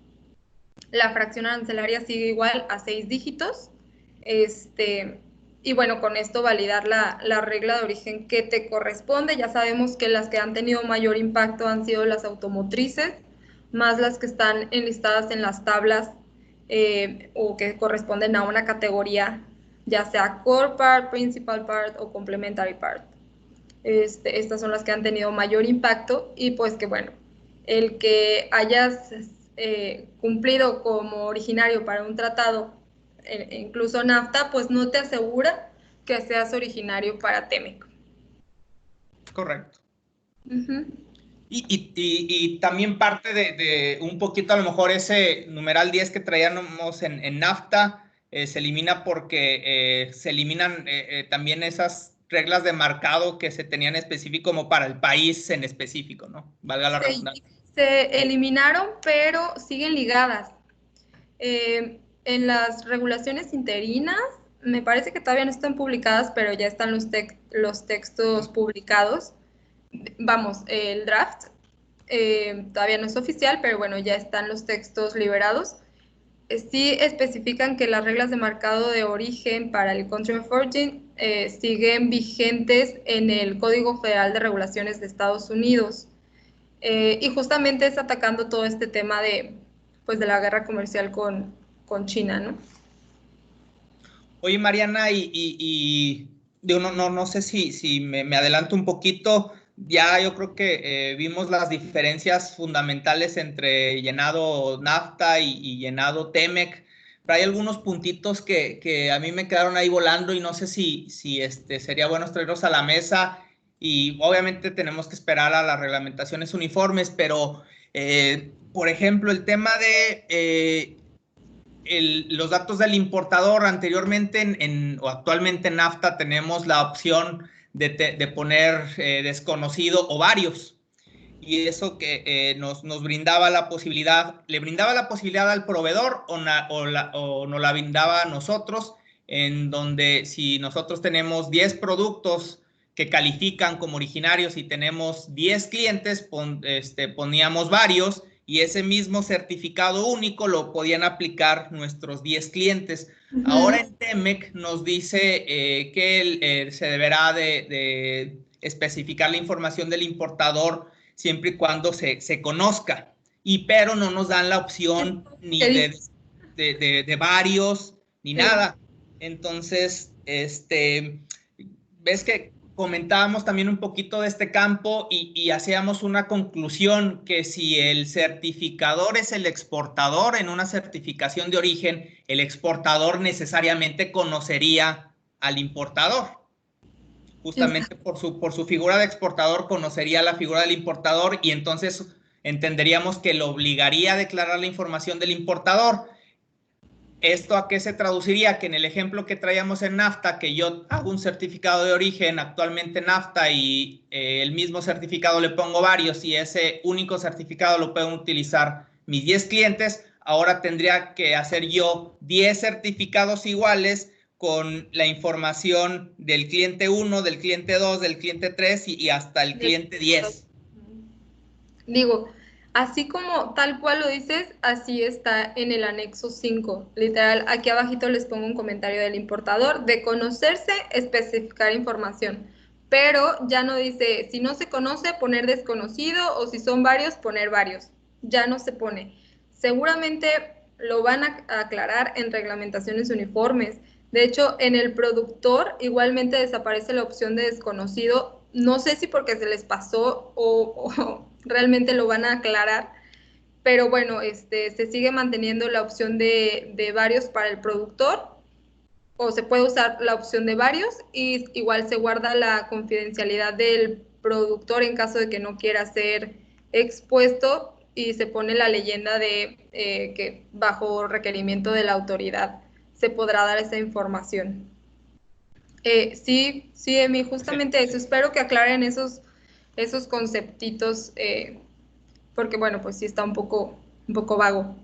La fracción arancelaria sigue igual a 6 dígitos. Y bueno, con esto validar la regla de origen que te corresponde. Ya sabemos que las que han tenido mayor impacto han sido las automotrices, más las que están enlistadas en las tablas o que corresponden a una categoría, ya sea core part, principal part o complementary part. Estas son las que han tenido mayor impacto y pues que bueno, el que hayas cumplido como originario para un tratado, incluso NAFTA, pues no te asegura que seas originario para TEMEC. Correcto. Y también parte de un poquito, a lo mejor, ese numeral 10 que traíamos en NAFTA, se elimina porque se eliminan también esas reglas de marcado que se tenían específico como para el país en específico, ¿no? Valga la redundancia. Se eliminaron, pero siguen ligadas. En las regulaciones interinas, me parece que todavía no están publicadas, pero ya están los textos publicados. Vamos, el draft todavía no es oficial, pero bueno, ya están los textos liberados. sí especifican que las reglas de marcado de origen para el Country of Origin siguen vigentes en el Código Federal de Regulaciones de Estados Unidos. Y justamente es atacando todo este tema pues, de la guerra comercial con China, ¿no? Oye, Mariana, digo, no sé si me adelanto un poquito. Ya yo creo que vimos las diferencias fundamentales entre llenado NAFTA y llenado TEMEC, pero hay algunos puntitos que a mí me quedaron ahí volando y no sé si sería bueno traerlos a la mesa, y obviamente tenemos que esperar a las reglamentaciones uniformes, pero por ejemplo, el tema de los datos del importador. Anteriormente o actualmente en NAFTA tenemos la opción de poner desconocido o varios, y eso que nos brindaba la posibilidad, le brindaba la posibilidad al proveedor o nos la brindaba a nosotros, en donde si nosotros tenemos 10 productos que califican como originarios y tenemos 10 clientes, poníamos varios, y ese mismo certificado único lo podían aplicar nuestros 10 clientes. Ahora en TEMEC nos dice que se deberá de especificar la información del importador siempre y cuando se conozca, pero no nos dan la opción ni de varios ni nada. Entonces, ves que comentábamos también un poquito de este campo y hacíamos una conclusión, que si el certificador es el exportador en una certificación de origen, el exportador necesariamente conocería al importador. Justamente por su figura de exportador conocería la figura del importador, y entonces entenderíamos que lo obligaría a declarar la información del importador. ¿Esto a qué se traduciría? Que en el ejemplo que traíamos en NAFTA, que yo hago un certificado de origen actualmente en NAFTA y el mismo certificado le pongo varios, y ese único certificado lo pueden utilizar mis 10 clientes, ahora tendría que hacer yo 10 certificados iguales con la información del cliente 1, del cliente 2, del cliente 3 y hasta el cliente 10. Digo, así como tal cual lo dices, así está en el anexo 5. Literal, aquí abajito les pongo un comentario del importador: de conocerse, especificar información. Pero ya no dice, si no se conoce, poner desconocido, o si son varios, poner varios. Ya no se pone. Seguramente lo van a aclarar en reglamentaciones uniformes. De hecho, en el productor igualmente desaparece la opción de desconocido. No sé si porque se les pasó o realmente lo van a aclarar, pero bueno, se sigue manteniendo la opción de varios para el productor, o se puede usar la opción de varios, y igual se guarda la confidencialidad del productor en caso de que no quiera ser expuesto, y se pone la leyenda de que bajo requerimiento de la autoridad se podrá dar esa información. Sí, Emi, justamente eso. Espero que aclaren esos conceptitos, porque bueno, pues sí está un poco vago.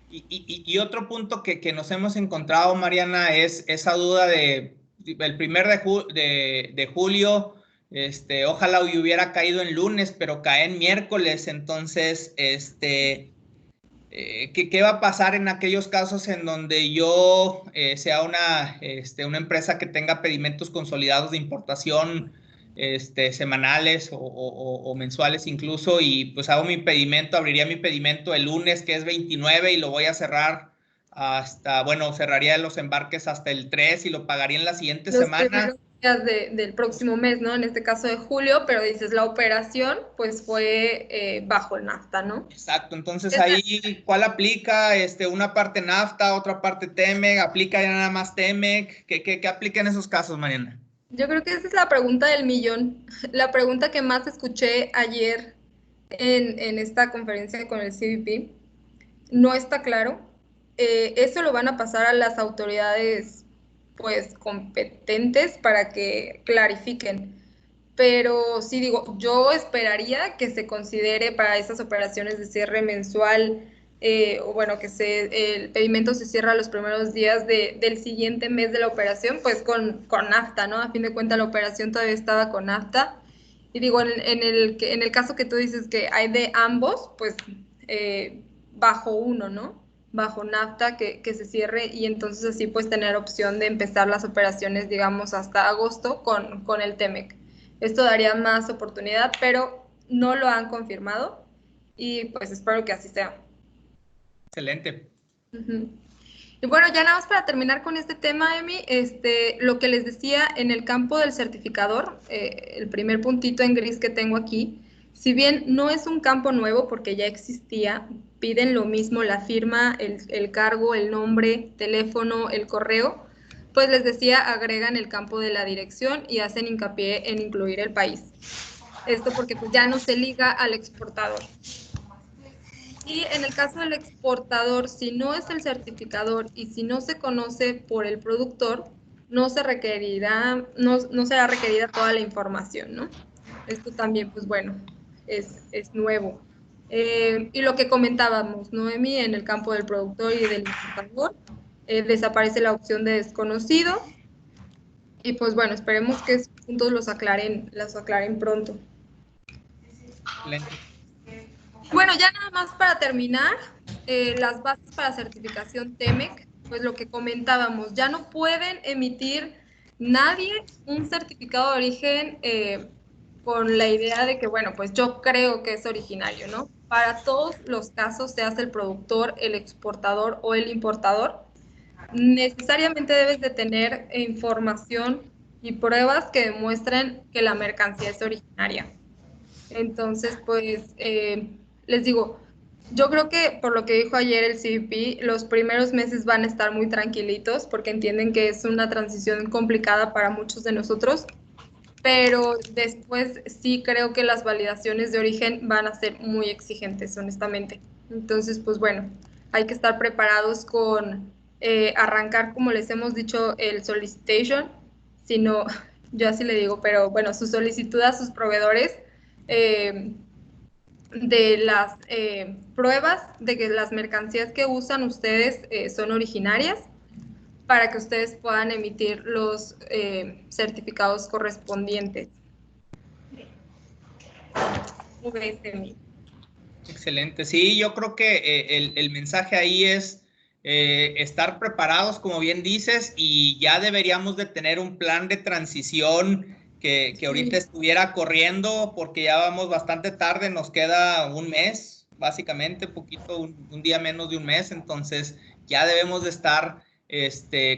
Y otro punto que nos hemos encontrado, Mariana, es esa duda de el 1 de julio. Ojalá hubiera caído en lunes, pero cae en miércoles. Entonces, ¿qué va a pasar en aquellos casos en donde yo sea una empresa que tenga pedimentos consolidados de importación semanales o mensuales incluso, y pues hago mi pedimento, abriría mi pedimento el lunes, que es 29, y lo voy a cerrar cerraría los embarques hasta el 3 y lo pagaría en la siguiente semana? Primeros días del próximo mes, ¿no? En este caso de julio, pero dices, la operación pues fue bajo el NAFTA, ¿no? Exacto. Entonces ahí, ¿cuál aplica? Una parte NAFTA, otra parte TEMEC, ¿aplica ya nada más TEMEC? ¿Qué aplica en esos casos, Mariana? Yo creo que esa es la pregunta del millón, la pregunta que más escuché ayer en esta conferencia con el CBP. No está claro. Eso lo van a pasar a las autoridades pues competentes para que clarifiquen. Pero sí digo, yo esperaría que se considere para esas operaciones de cierre mensual, o bueno, que el pedimento se cierra los primeros días del siguiente mes de la operación, pues con NAFTA, ¿no? A fin de cuentas la operación todavía estaba con NAFTA. Y digo, en el caso que tú dices que hay de ambos, pues bajo uno, ¿no? bajo NAFTA que se cierre y entonces así pues tener opción de empezar las operaciones, digamos, hasta agosto con el TEMEC. Esto daría más oportunidad, pero no lo han confirmado y pues espero que así sea. Excelente. Y bueno, ya nada más para terminar con este tema, Emi, lo que les decía en el campo del certificador, el primer puntito en gris que tengo aquí, si bien no es un campo nuevo porque ya existía, piden lo mismo, la firma, el cargo, el nombre, teléfono, el correo, pues les decía, agregan el campo de la dirección y hacen hincapié en incluir el país. Esto porque pues, ya no se liga al exportador. Y en el caso del exportador, si no es el certificador y si no se conoce por el productor, no será requerida toda la información, ¿no? Esto también, pues bueno, es nuevo. Y lo que comentábamos, Noemi, en el campo del productor y del importador, desaparece la opción de desconocido. Y pues bueno, esperemos que esos puntos los aclaren pronto. Excelente. Bueno, ya nada más para terminar, las bases para certificación TEMEC, pues lo que comentábamos, ya no pueden emitir nadie un certificado de origen con la idea de que, bueno, pues yo creo que es originario, ¿no? Para todos los casos, se hace el productor, el exportador o el importador, necesariamente debes de tener información y pruebas que demuestren que la mercancía es originaria. Entonces, pues, les digo, yo creo que por lo que dijo ayer el CBP, los primeros meses van a estar muy tranquilitos porque entienden que es una transición complicada para muchos de nosotros, pero después sí creo que las validaciones de origen van a ser muy exigentes, honestamente. Entonces, pues bueno, hay que estar preparados con arrancar, como les hemos dicho, el solicitation, sino, yo así le digo, pero bueno, su solicitud a sus proveedores de las pruebas de que las mercancías que usan ustedes son originarias para que ustedes puedan emitir los certificados correspondientes. Excelente. Sí, yo creo que el mensaje ahí es estar preparados, como bien dices, y ya deberíamos de tener un plan de transición que ahorita estuviera corriendo, porque ya vamos bastante tarde, nos queda un mes, básicamente, un día menos de un mes, entonces ya debemos de estar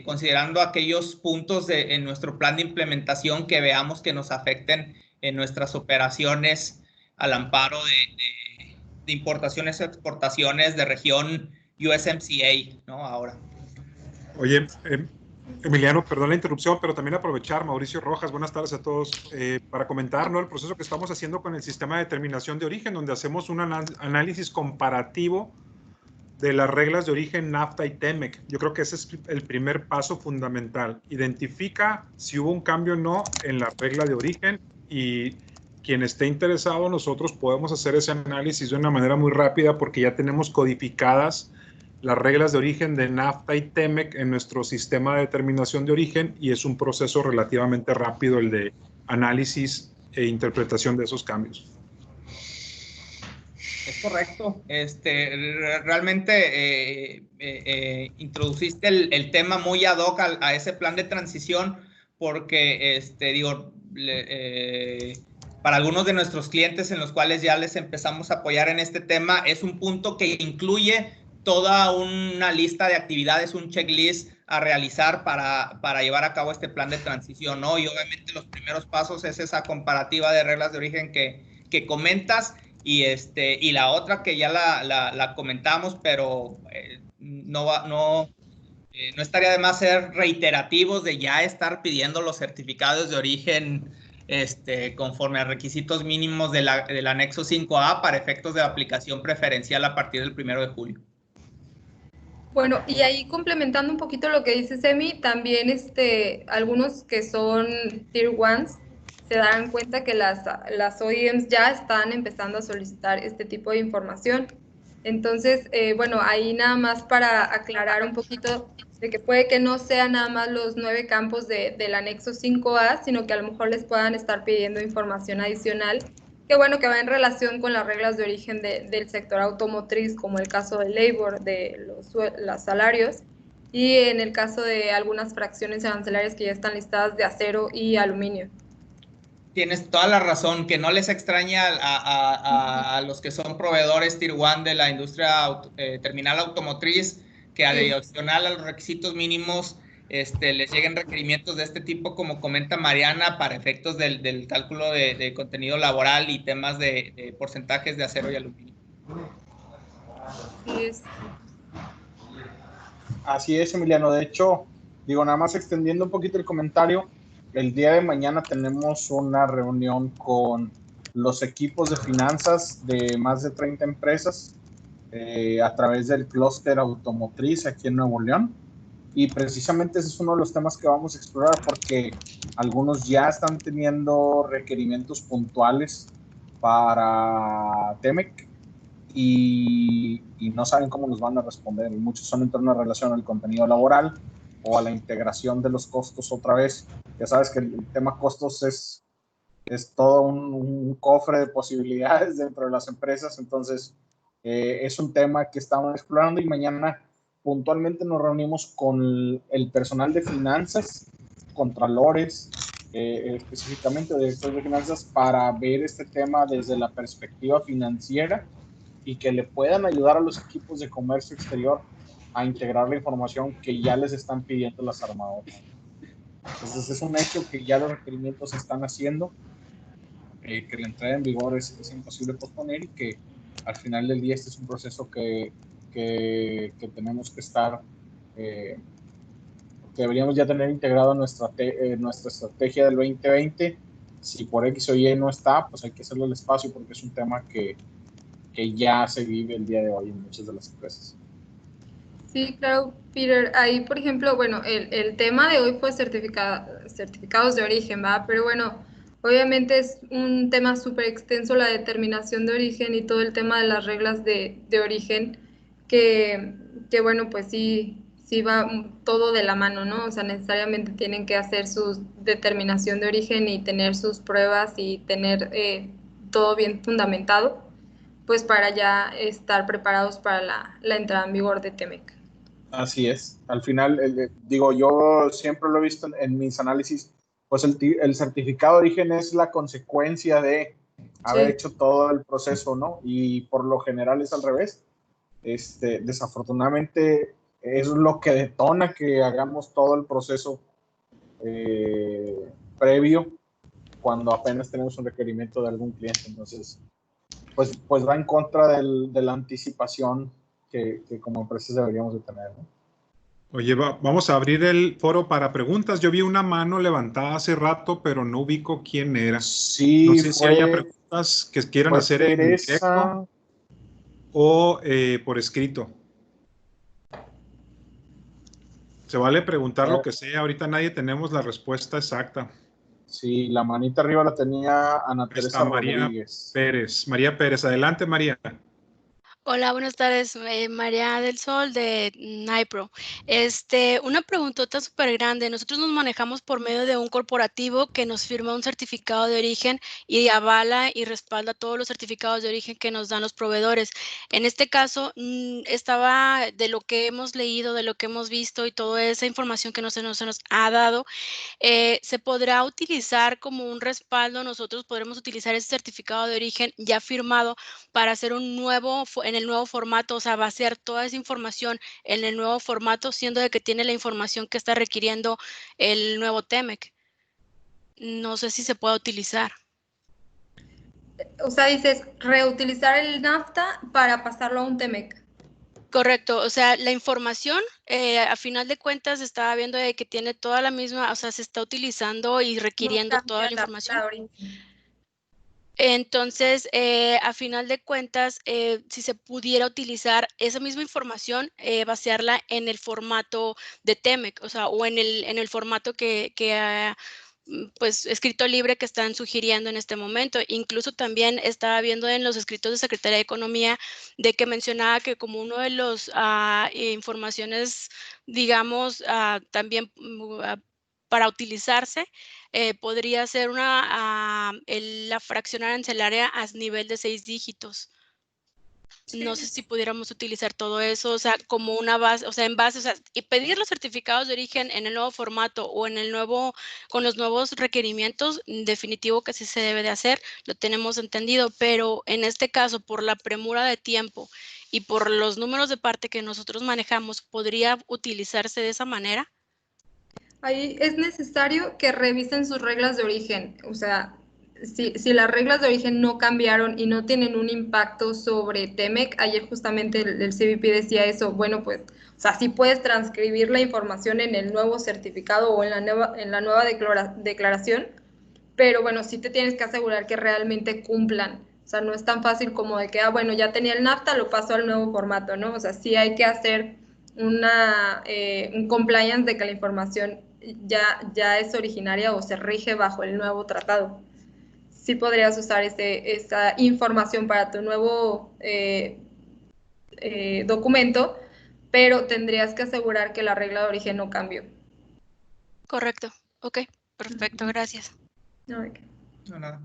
considerando aquellos puntos en nuestro plan de implementación que veamos que nos afecten en nuestras operaciones al amparo de importaciones y exportaciones de región USMCA, ¿no? Ahora. Oye, Emiliano, perdón la interrupción, pero también aprovechar, Mauricio Rojas, buenas tardes a todos, para comentar, ¿no?, el proceso que estamos haciendo con el sistema de determinación de origen, donde hacemos un análisis comparativo de las reglas de origen NAFTA y TEMEC. Yo creo que ese es el primer paso fundamental. Identifica si hubo un cambio o no en la regla de origen y quien esté interesado, nosotros podemos hacer ese análisis de una manera muy rápida porque ya tenemos codificadas las reglas de origen de NAFTA y TEMEC en nuestro sistema de determinación de origen y es un proceso relativamente rápido el de análisis e interpretación de esos cambios. Es correcto. Realmente introduciste el tema muy ad hoc a ese plan de transición porque, para algunos de nuestros clientes en los cuales ya les empezamos a apoyar en este tema, es un punto que incluye toda una lista de actividades, un checklist a realizar para llevar a cabo este plan de transición, ¿no? Y obviamente los primeros pasos es esa comparativa de reglas de origen que comentas y la otra que ya la comentamos, pero no estaría de más ser reiterativos de ya estar pidiendo los certificados de origen conforme a requisitos mínimos del anexo 5A para efectos de aplicación preferencial a partir del 1 de julio. Bueno, y ahí complementando un poquito lo que dice Semi, también algunos que son Tier 1 se dan cuenta que las OEMs ya están empezando a solicitar este tipo de información. Entonces, bueno, ahí nada más para aclarar un poquito de que puede que no sean nada más los 9 campos del anexo 5A, sino que a lo mejor les puedan estar pidiendo información adicional Qué bueno que va en relación con las reglas de origen del sector automotriz, como el caso del labor, de los salarios, y en el caso de algunas fracciones arancelarias que ya están listadas de acero y aluminio. Tienes toda la razón, que no les extraña a los que son proveedores Tier 1 de la industria terminal automotriz, que adicional a los requisitos mínimos les lleguen requerimientos de este tipo, como comenta Mariana, para efectos del cálculo de contenido laboral y temas de porcentajes de acero y aluminio. Así es, Emiliano. De hecho, digo, nada más extendiendo un poquito el comentario, el día de mañana tenemos una reunión con los equipos de finanzas de más de 30 empresas a través del clúster automotriz aquí en Nuevo León. Y precisamente ese es uno de los temas que vamos a explorar, porque algunos ya están teniendo requerimientos puntuales para TEMEC y no saben cómo nos van a responder. Y muchos son en torno a relación al contenido laboral o a la integración de los costos otra vez. Ya sabes que el tema costos es todo un cofre de posibilidades dentro de las empresas. Entonces, es un tema que estamos explorando, y mañana puntualmente nos reunimos con el personal de finanzas, contralores, específicamente directores de finanzas, para ver este tema desde la perspectiva financiera y que le puedan ayudar a los equipos de comercio exterior a integrar la información que ya les están pidiendo las armadoras. Entonces es un hecho que ya los requerimientos se están haciendo, que la entrada en vigor es imposible posponer, y que al final del día este es un proceso que tenemos que estar, que deberíamos ya tener integrado en nuestra estrategia del 2020. Si por X o Y no está, pues hay que hacerle el espacio, porque es un tema que ya se vive el día de hoy en muchas de las empresas. Sí, claro, Peter. Ahí, por ejemplo, bueno, el tema de hoy fue certificados de origen, ¿va? Pero bueno, obviamente es un tema súper extenso la determinación de origen y todo el tema de las reglas de origen, que bueno, pues sí va todo de la mano, ¿no? O sea, necesariamente tienen que hacer su determinación de origen y tener sus pruebas y tener todo bien fundamentado, pues para ya estar preparados para la entrada en vigor de TEMEC. Así es. Al final, digo, yo siempre lo he visto en mis análisis, pues el certificado de origen es la consecuencia de haber hecho todo el proceso, ¿no? Y por lo general es al revés. Desafortunadamente es lo que detona que hagamos todo el proceso previo cuando apenas tenemos un requerimiento de algún cliente. Entonces, pues va en contra de la anticipación que como empresas deberíamos de tener, ¿no? Oye, vamos a abrir el foro para preguntas. Yo vi una mano levantada hace rato, pero no ubico quién era. Sí, no sé si haya preguntas que quieran hacer en directo o por escrito. Se vale preguntar lo que sea. Ahorita nadie tenemos la respuesta exacta. Sí, la manita arriba la tenía Ana Teresa Rodríguez. María Pérez. Adelante, María. Hola, buenas tardes, María del Sol de NIPRO. Una preguntota súper grande. Nosotros nos manejamos por medio de un corporativo que nos firma un certificado de origen y avala y respalda todos los certificados de origen que nos dan los proveedores. En este caso, estaba de lo que hemos leído, de lo que hemos visto y toda esa información que se nos ha dado, se podrá utilizar como un respaldo. Nosotros podremos utilizar ese certificado de origen ya firmado para hacer en el nuevo formato, o sea, vaciar toda esa información en el nuevo formato, siendo de que tiene la información que está requiriendo el nuevo TEMEC. No sé si se puede utilizar. O sea, dices, reutilizar el NAFTA para pasarlo a un TEMEC. Correcto, o sea, la información, a final de cuentas, estaba viendo de que tiene toda la misma, o sea, se está utilizando y requiriendo toda la información. Entonces, a final de cuentas, si se pudiera utilizar esa misma información, vaciarla en el formato de TEMEC, o sea, o en el formato que pues, escrito libre que están sugiriendo en este momento. Incluso también estaba viendo en los escritos de Secretaría de Economía de que mencionaba que como uno de los informaciones, digamos, también para utilizarse, podría ser la fracción arancelaria a nivel de 6 dígitos. No sé si pudiéramos utilizar todo eso, o sea, como una base, o sea, en base, o sea, y pedir los certificados de origen en el nuevo formato o con los nuevos requerimientos, definitivo que sí se debe de hacer, lo tenemos entendido, pero en este caso, por la premura de tiempo y por los números de parte que nosotros manejamos, ¿podría utilizarse de esa manera? Ahí es necesario que revisen sus reglas de origen, o sea, si las reglas de origen no cambiaron y no tienen un impacto sobre TEMEC, ayer justamente el CBP decía eso, bueno, pues, o sea, sí puedes transcribir la información en el nuevo certificado o en la nueva declaración, pero bueno, sí te tienes que asegurar que realmente cumplan. O sea, no es tan fácil como de que, bueno, ya tenía el NAFTA, lo paso al nuevo formato, ¿no? O sea, sí hay que hacer un compliance de que la información ya es originaria o se rige bajo el nuevo tratado. Sí podrías usar esta información para tu nuevo documento, pero tendrías que asegurar que la regla de origen no cambió. Correcto. Ok, perfecto, gracias. Okay. No, nada.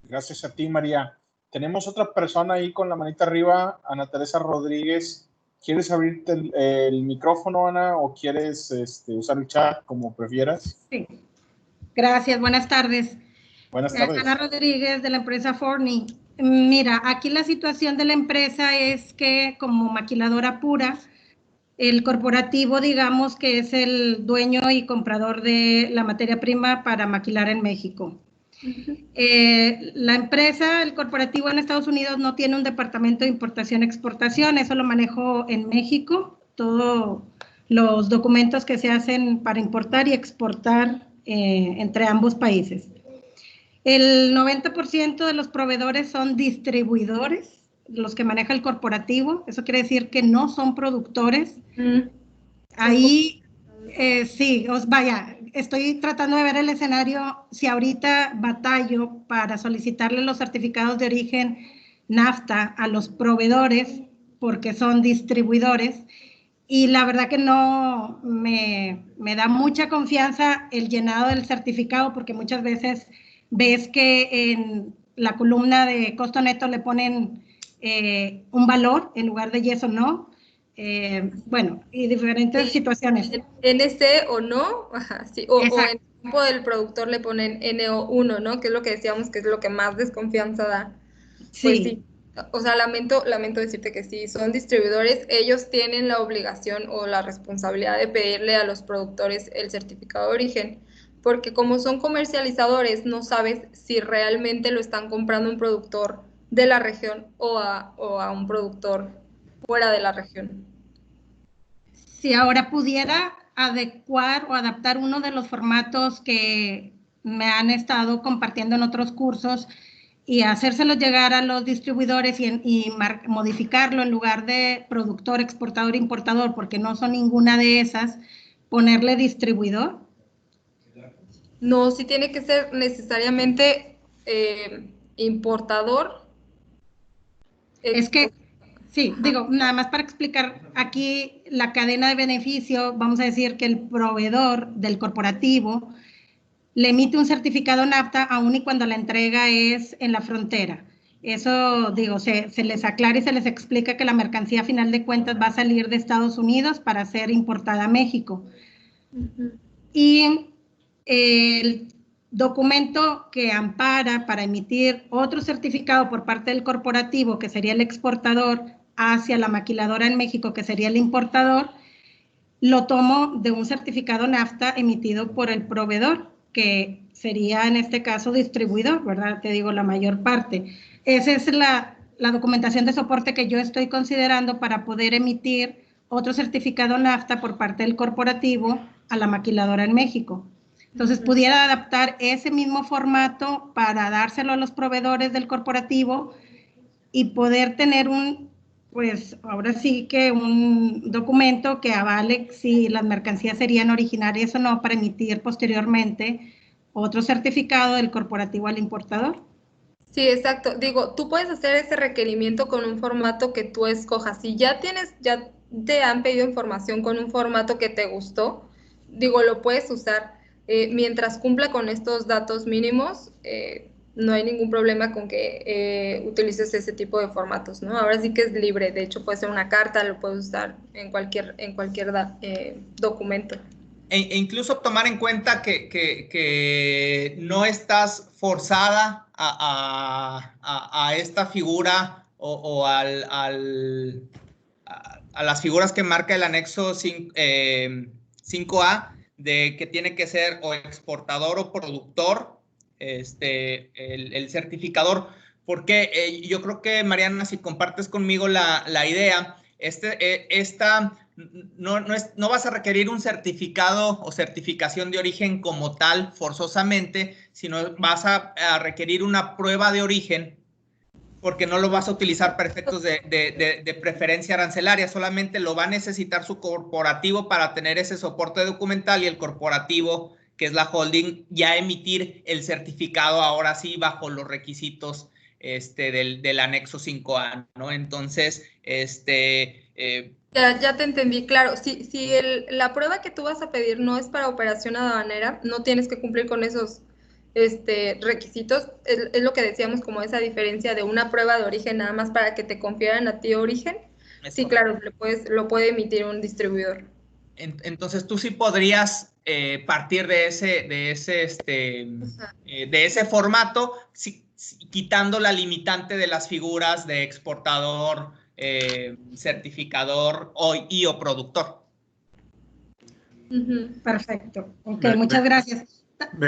Gracias a ti, María. Tenemos otra persona ahí con la manita arriba, Ana Teresa Rodríguez. ¿Quieres abrirte el micrófono, Ana, o quieres usar el chat, como prefieras? Sí. Gracias, buenas tardes. Buenas tardes. Ana Rodríguez, de la empresa Forney. Mira, aquí la situación de la empresa es que como maquiladora pura, el corporativo, digamos que es el dueño y comprador de la materia prima para maquilar en México. La empresa, el corporativo en Estados Unidos no tiene un departamento de importación-exportación, eso lo manejo en México, todos los documentos que se hacen para importar y exportar entre ambos países. El 90% de los proveedores son distribuidores, los que maneja el corporativo, eso quiere decir que no son productores. Ahí, sí, vaya, estoy tratando de ver el escenario, si ahorita batallo para solicitarle los certificados de origen NAFTA a los proveedores, porque son distribuidores, y la verdad que no me da mucha confianza el llenado del certificado, porque muchas veces ves que en la columna de costo neto le ponen un valor en lugar de yes o no. Bueno, y diferentes situaciones. NC o no, sí, o en el campo del productor le ponen NO1, ¿no? Que es lo que decíamos que es lo que más desconfianza da. Sí. Pues sí, o sea, lamento decirte que sí, son distribuidores, ellos tienen la obligación o la responsabilidad de pedirle a los productores el certificado de origen, porque como son comercializadores, no sabes si realmente lo están comprando un productor de la región o a un productor fuera de la región. Si ahora pudiera adecuar o adaptar uno de los formatos que me han estado compartiendo en otros cursos y hacérselos llegar a los distribuidores y modificarlo en lugar de productor, exportador, importador, porque no son ninguna de esas, ponerle distribuidor. No, sí tiene que ser necesariamente importador. Es que, sí, digo, nada más para explicar, aquí la cadena de beneficio, vamos a decir que el proveedor del corporativo le emite un certificado NAFTA aun y cuando la entrega es en la frontera. Eso, digo, se les aclara y se les explica que la mercancía a final de cuentas va a salir de Estados Unidos para ser importada a México. Y el documento que ampara para emitir otro certificado por parte del corporativo, que sería el exportador, hacia la maquiladora en México, que sería el importador, lo tomo de un certificado NAFTA emitido por el proveedor, que sería en este caso distribuidor, ¿verdad? Te digo, la mayor parte. Esa es la documentación de soporte que yo estoy considerando para poder emitir otro certificado NAFTA por parte del corporativo a la maquiladora en México. Entonces, pudiera adaptar ese mismo formato para dárselo a los proveedores del corporativo y poder tener pues ahora sí que un documento que avale si las mercancías serían originarias o no para emitir posteriormente otro certificado del corporativo al importador. Sí, exacto. Digo, tú puedes hacer ese requerimiento con un formato que tú escojas. Si ya te han pedido información con un formato que te gustó, digo, lo puedes usar mientras cumpla con estos datos mínimos. No hay ningún problema con que utilices ese tipo de formatos, ¿no? Ahora sí que es libre, de hecho puede ser una carta, lo puedes usar en cualquier documento. E incluso tomar en cuenta que no estás forzada a esta figura o a las figuras que marca el anexo 5A, de que tiene que ser o exportador o productor, el certificador, porque yo creo que, Mariana, si compartes conmigo la idea, no vas a requerir un certificado o certificación de origen como tal forzosamente, sino vas a requerir una prueba de origen, porque no lo vas a utilizar para efectos de preferencia arancelaria, solamente lo va a necesitar su corporativo para tener ese soporte documental, y el corporativo, que es la holding, ya emitir el certificado ahora sí bajo los requisitos del anexo 5A, ¿no? Entonces, Ya te entendí, claro. Si la prueba que tú vas a pedir no es para operación aduanera, no tienes que cumplir con esos requisitos. Es lo que decíamos, como esa diferencia de una prueba de origen nada más para que te confieran a ti origen. Sí, claro, lo puede emitir un distribuidor. Entonces tú sí podrías partir de ese formato, quitando la limitante de las figuras de exportador, certificador o productor. Perfecto. Ok, muchas gracias.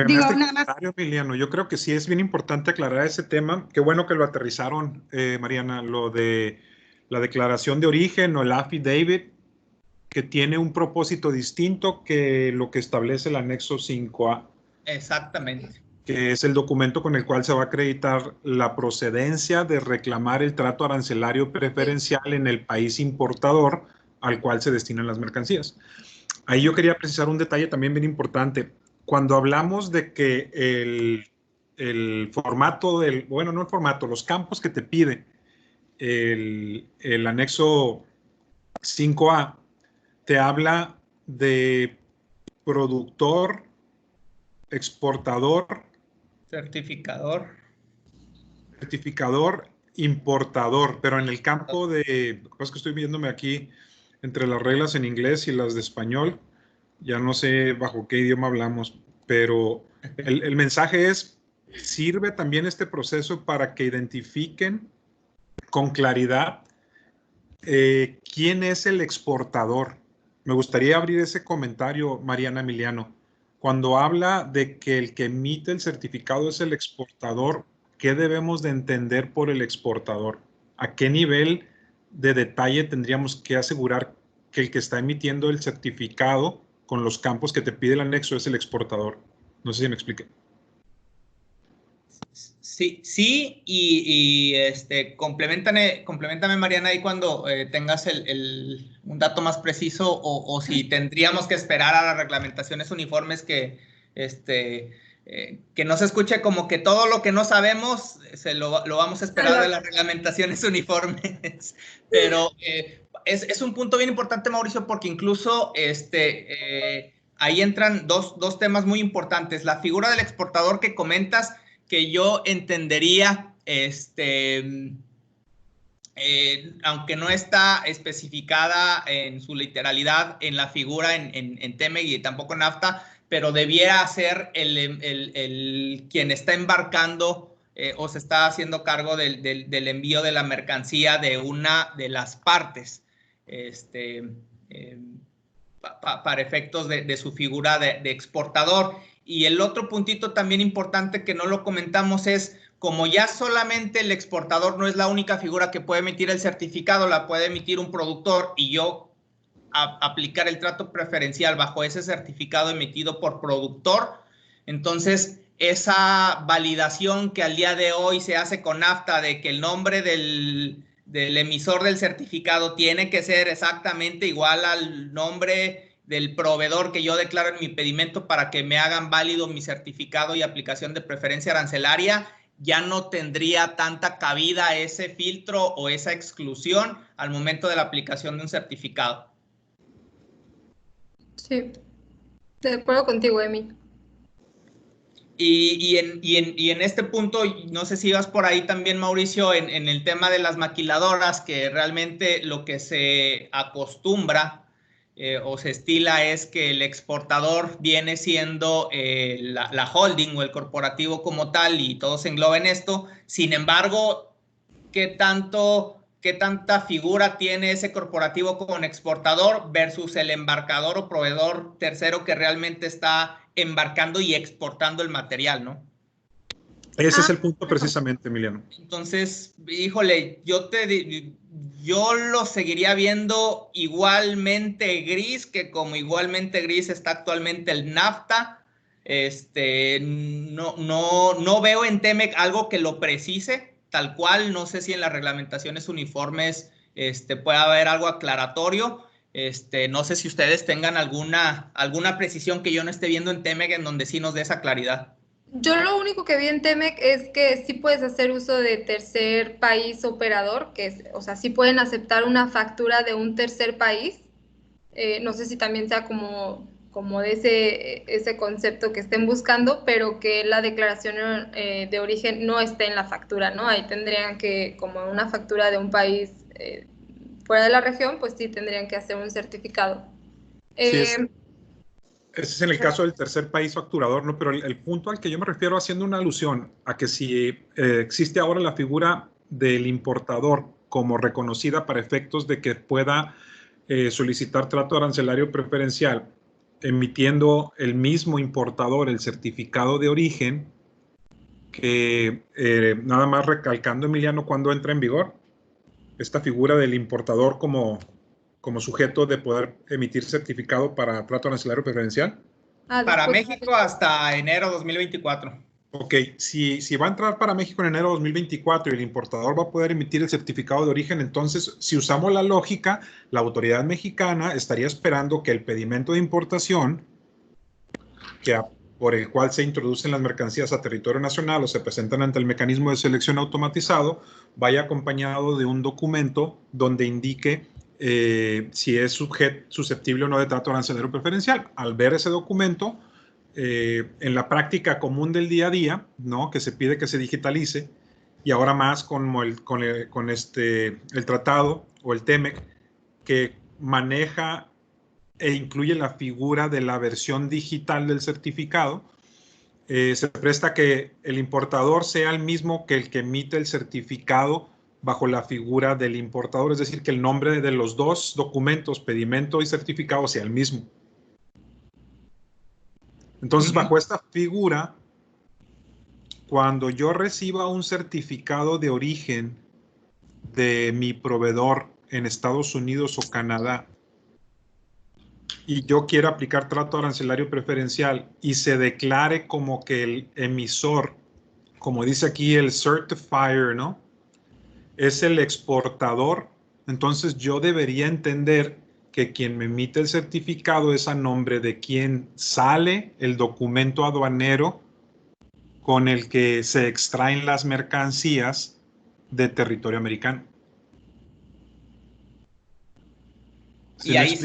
Digo, nada más. Emiliano, yo creo que sí es bien importante aclarar ese tema. Qué bueno que lo aterrizaron, Mariana, lo de la declaración de origen o el affidavit, que tiene un propósito distinto que lo que establece el anexo 5A. Exactamente. Que es el documento con el cual se va a acreditar la procedencia de reclamar el trato arancelario preferencial en el país importador al cual se destinan las mercancías. Ahí yo quería precisar un detalle también bien importante. Cuando hablamos de que el formato bueno, no el formato, los campos que te pide el anexo 5A, te habla de productor, exportador, certificador, importador, pero en el campo de, pues que estoy viéndome aquí entre las reglas en inglés y las de español, ya no sé bajo qué idioma hablamos, pero el mensaje es, sirve también este proceso para que identifiquen con claridad quién es el exportador. Me gustaría abrir ese comentario, Mariana Emiliano. Cuando habla de que el que emite el certificado es el exportador, ¿qué debemos de entender por el exportador? ¿A qué nivel de detalle tendríamos que asegurar que el que está emitiendo el certificado con los campos que te pide el anexo es el exportador? No sé si me expliqué. Sí, y complementame, Mariana, ahí cuando tengas un dato más preciso, o si tendríamos que esperar a las reglamentaciones uniformes que no se escuche como que todo lo que no sabemos lo vamos a esperar de las reglamentaciones uniformes. Pero es un punto bien importante, Mauricio, porque incluso ahí entran dos temas muy importantes. La figura del exportador que comentas, que yo entendería, aunque no está especificada en su literalidad en la figura en TEMEC y tampoco en NAFTA, pero debiera ser quien está embarcando o se está haciendo cargo del envío de la mercancía de una de las partes, para efectos de su figura de exportador. Y el otro puntito también importante que no lo comentamos es, como ya solamente el exportador no es la única figura que puede emitir el certificado, la puede emitir un productor, y yo aplicar el trato preferencial bajo ese certificado emitido por productor. Entonces, esa validación que al día de hoy se hace con NAFTA de que el nombre del emisor del certificado tiene que ser exactamente igual al nombre del proveedor que yo declaro en mi pedimento para que me hagan válido mi certificado y aplicación de preferencia arancelaria, ya no tendría tanta cabida ese filtro o esa exclusión al momento de la aplicación de un certificado. Sí. De acuerdo contigo, Emi. Y en este punto, no sé si vas por ahí también, Mauricio, en el tema de las maquiladoras, que realmente lo que se acostumbra o se estila es que el exportador viene siendo la holding o el corporativo como tal, y todo se engloba en esto. Sin embargo, ¿qué tanta figura tiene ese corporativo como exportador versus el embarcador o proveedor tercero que realmente está embarcando y exportando el material, ¿no? Ese es el punto precisamente, Emiliano. Entonces, híjole, yo lo seguiría viendo igualmente gris, que como igualmente gris está actualmente el NAFTA. No veo en TEMEC algo que lo precise tal cual. No sé si en las reglamentaciones uniformes pueda haber algo aclaratorio. No sé si ustedes tengan alguna precisión que yo no esté viendo en TEMEC en donde sí nos dé esa claridad. Yo lo único que vi en TEMEC es que sí puedes hacer uso de tercer país operador, o sea, sí pueden aceptar una factura de un tercer país. No sé si también sea como de ese concepto que estén buscando, pero que la declaración de origen no esté en la factura, ¿no? Ahí tendrían que, como una factura de un país fuera de la región, pues sí tendrían que hacer un certificado. Sí, ese es en el caso del tercer país facturador, ¿no? Pero el punto al que yo me refiero, haciendo una alusión a que si existe ahora la figura del importador como reconocida para efectos de que pueda solicitar trato arancelario preferencial, emitiendo el mismo importador el certificado de origen, que nada más recalcando, Emiliano, cuando entra en vigor esta figura del importador como sujeto de poder emitir certificado para trato arancelario preferencial. Para México hasta enero 2024. Ok, si va a entrar para México en enero 2024 y el importador va a poder emitir el certificado de origen, entonces, si usamos la lógica, la autoridad mexicana estaría esperando que el pedimento de importación, por el cual se introducen las mercancías a territorio nacional o se presentan ante el mecanismo de selección automatizado, vaya acompañado de un documento donde indique si es susceptible o no de trato arancelario preferencial. Al ver ese documento, en la práctica común del día a día, ¿no?, que se pide que se digitalice, y ahora más con el tratado o el TEMEC, que maneja e incluye la figura de la versión digital del certificado, se presta que el importador sea el mismo que el que emite el certificado bajo la figura del importador, es decir, que el nombre de los dos documentos, pedimento y certificado, sea el mismo. Entonces, bajo esta figura, cuando yo reciba un certificado de origen de mi proveedor en Estados Unidos o Canadá y yo quiero aplicar trato arancelario preferencial y se declare como que el emisor, como dice aquí el certifier, ¿no?, es el exportador, entonces yo debería entender que quien me emite el certificado es a nombre de quien sale el documento aduanero con el que se extraen las mercancías de territorio americano. ¿Sí? Y ahí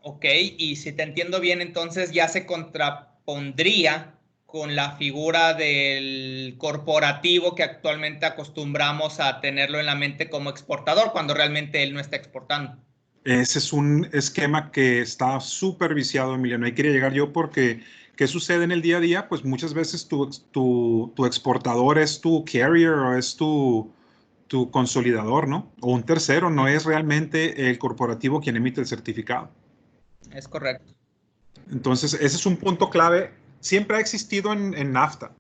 ok, y si te entiendo bien, entonces ya se contrapondría con la figura del corporativo que actualmente acostumbramos a tenerlo en la mente como exportador, cuando realmente él no está exportando. Ese es un esquema que está súper viciado, Emiliano. Ahí quería llegar yo porque, ¿qué sucede en el día a día? Pues muchas veces tu exportador es tu carrier o es tu consolidador, ¿no? O un tercero, no es realmente el corporativo quien emite el certificado. Es correcto. Entonces, ese es un punto clave. Siempre ha existido en NAFTA.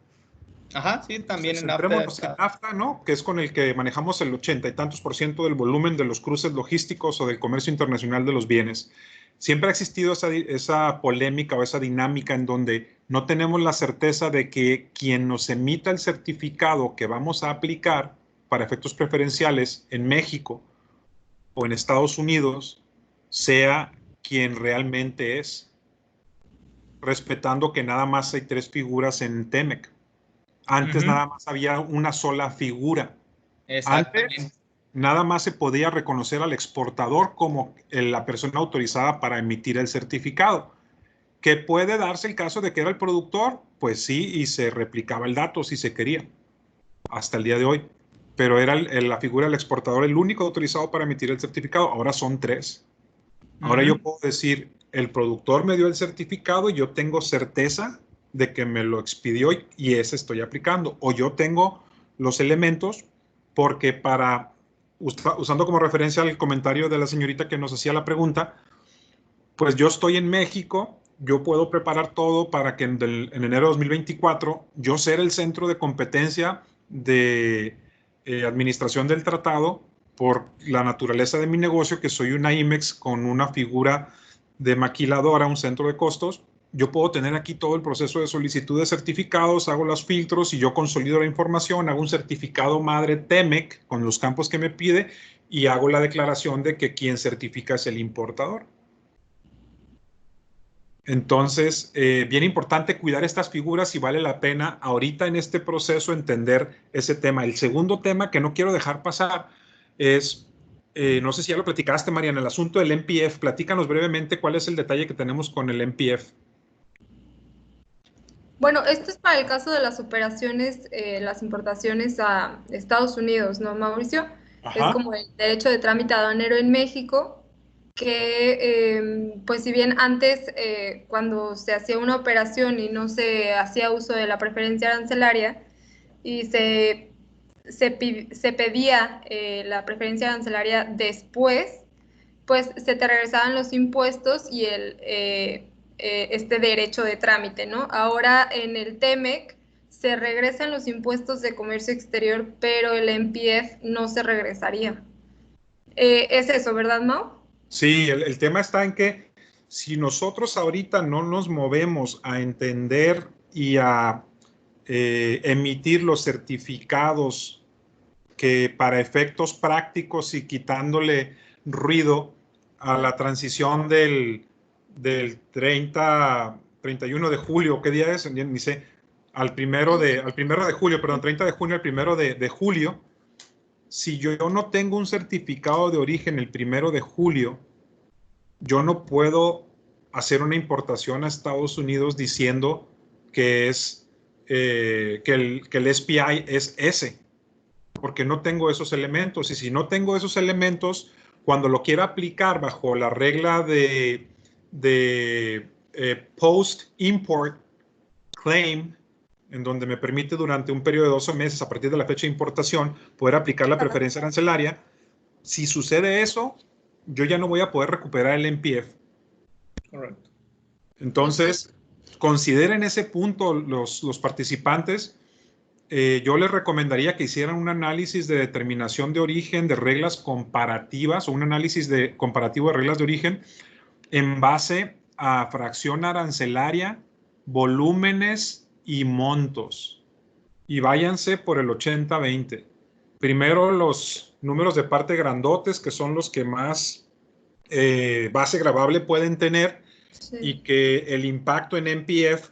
Ajá, sí, también en NAFTA. En NAFTA, ¿no?, que es con el que manejamos el 80 y tantos % del volumen de los cruces logísticos o del comercio internacional de los bienes. Siempre ha existido esa polémica o esa dinámica en donde no tenemos la certeza de que quien nos emita el certificado que vamos a aplicar para efectos preferenciales en México o en Estados Unidos sea quien realmente es, respetando que nada más hay 3 figuras en TEMEC. Antes nada más había una sola figura. Antes nada más se podía reconocer al exportador como la persona autorizada para emitir el certificado. Que puede darse el caso de que era el productor, pues sí, y se replicaba el dato si se quería, hasta el día de hoy. Pero era la figura del exportador el único autorizado para emitir el certificado. Ahora son 3. Ahora yo puedo decir, el productor me dio el certificado y yo tengo certeza de que me lo expidió y ese estoy aplicando. O yo tengo los elementos porque usando como referencia el comentario de la señorita que nos hacía la pregunta, pues yo estoy en México, yo puedo preparar todo para que en enero de 2024 yo ser el centro de competencia de administración del tratado por la naturaleza de mi negocio, que soy una IMEX con una figura de maquiladora, un centro de costos. Yo puedo tener aquí todo el proceso de solicitud de certificados, hago los filtros y yo consolido la información, hago un certificado madre TEMEC con los campos que me pide y hago la declaración de que quien certifica es el importador. Entonces, bien importante cuidar estas figuras y vale la pena ahorita en este proceso entender ese tema. El segundo tema que no quiero dejar pasar es, no sé si ya lo platicaste, Mariana, el asunto del MPF. Platícanos brevemente cuál es el detalle que tenemos con el MPF. Bueno, esto es para el caso de las operaciones, las importaciones a Estados Unidos, ¿no, Mauricio? Ajá. Es como el derecho de trámite aduanero en México, que pues si bien antes cuando se hacía una operación y no se hacía uso de la preferencia arancelaria y se pedía la preferencia arancelaria después, pues se te regresaban los impuestos y este derecho de trámite, ¿no? Ahora en el TEMEC se regresan los impuestos de comercio exterior, pero el MPF no se regresaría. Es eso, ¿verdad, Mau? Sí, el tema está en que si nosotros ahorita no nos movemos a entender y a emitir los certificados que para efectos prácticos y quitándole ruido a la transición del 31 de julio, ¿qué día es? Ni sé, al primero de julio, perdón, 30 de junio al primero de julio. Si yo no tengo un certificado de origen el 1 de julio, yo no puedo hacer una importación a Estados Unidos diciendo que el SPI es ese, porque no tengo esos elementos. Y si no tengo esos elementos, cuando lo quiera aplicar bajo la regla de post-import claim, en donde me permite durante un periodo de 12 meses a partir de la fecha de importación poder aplicar la preferencia arancelaria, si sucede eso, yo ya no voy a poder recuperar el MPF. Correcto. Entonces, consideren ese punto los participantes. Yo les recomendaría que hicieran un análisis de determinación de origen de reglas comparativas o un análisis comparativo de reglas de origen en base a fracción arancelaria, volúmenes y montos. Y váyanse por el 80-20. Primero los números de parte grandotes, que son los que más base gravable pueden tener, sí, y que el impacto en MPF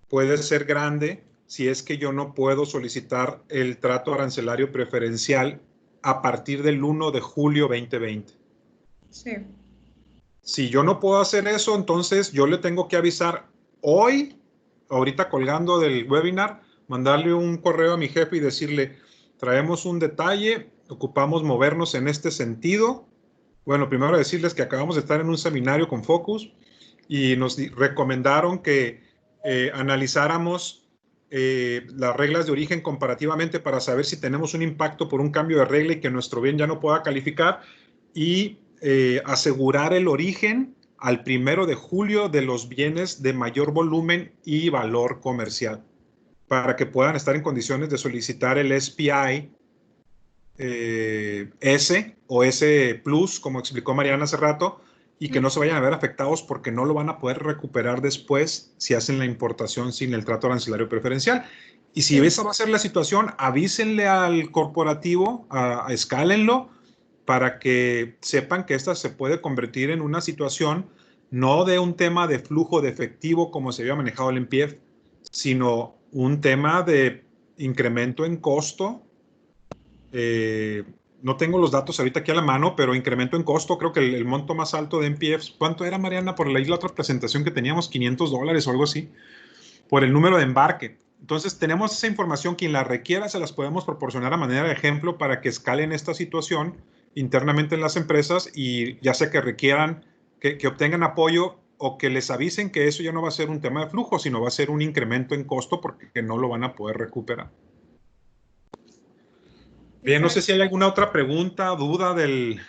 puede ser grande si es que yo no puedo solicitar el trato arancelario preferencial a partir del 1 de julio 2020. Sí. Si yo no puedo hacer eso, entonces yo le tengo que avisar hoy, ahorita colgando del webinar, mandarle un correo a mi jefe y decirle, traemos un detalle, ocupamos movernos en este sentido. Bueno, primero decirles que acabamos de estar en un seminario con Focus y nos recomendaron que analizáramos las reglas de origen comparativamente para saber si tenemos un impacto por un cambio de regla y que nuestro bien ya no pueda calificar, y asegurar el origen al 1 de julio de los bienes de mayor volumen y valor comercial para que puedan estar en condiciones de solicitar el SPI S o S Plus, como explicó Mariana hace rato, y que no se vayan a ver afectados porque no lo van a poder recuperar después si hacen la importación sin el trato arancelario preferencial. Y si esa va a ser la situación, avísenle al corporativo, escálenlo, para que sepan que esta se puede convertir en una situación no de un tema de flujo de efectivo como se había manejado el MPF, sino un tema de incremento en costo no tengo los datos ahorita aquí a la mano, pero incremento en costo, creo que el monto más alto de NPFs, ¿cuánto era, Mariana? Por la otra presentación que teníamos, $500 o algo así, por el número de embarque. Entonces, tenemos esa información, quien la requiera se las podemos proporcionar a manera de ejemplo para que escalen esta situación internamente en las empresas y ya sea que requieran, que obtengan apoyo o que les avisen que eso ya no va a ser un tema de flujo, sino va a ser un incremento en costo porque no lo van a poder recuperar. Bien, no sé si hay alguna otra pregunta, duda de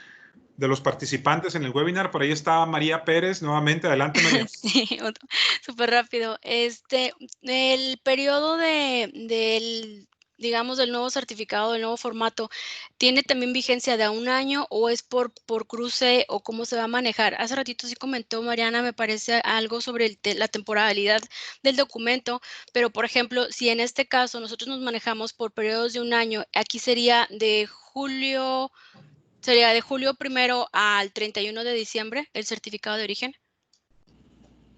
los participantes en el webinar. Por ahí está María Pérez, nuevamente. Adelante, María. Sí, súper rápido. El periodo digamos, del nuevo certificado, del nuevo formato, ¿tiene también vigencia de a un año o es por cruce o cómo se va a manejar? Hace ratito sí comentó Mariana, me parece, algo sobre la temporalidad del documento, pero por ejemplo, si en este caso nosotros nos manejamos por periodos de un año, aquí sería de julio 1 al 31 de diciembre el certificado de origen.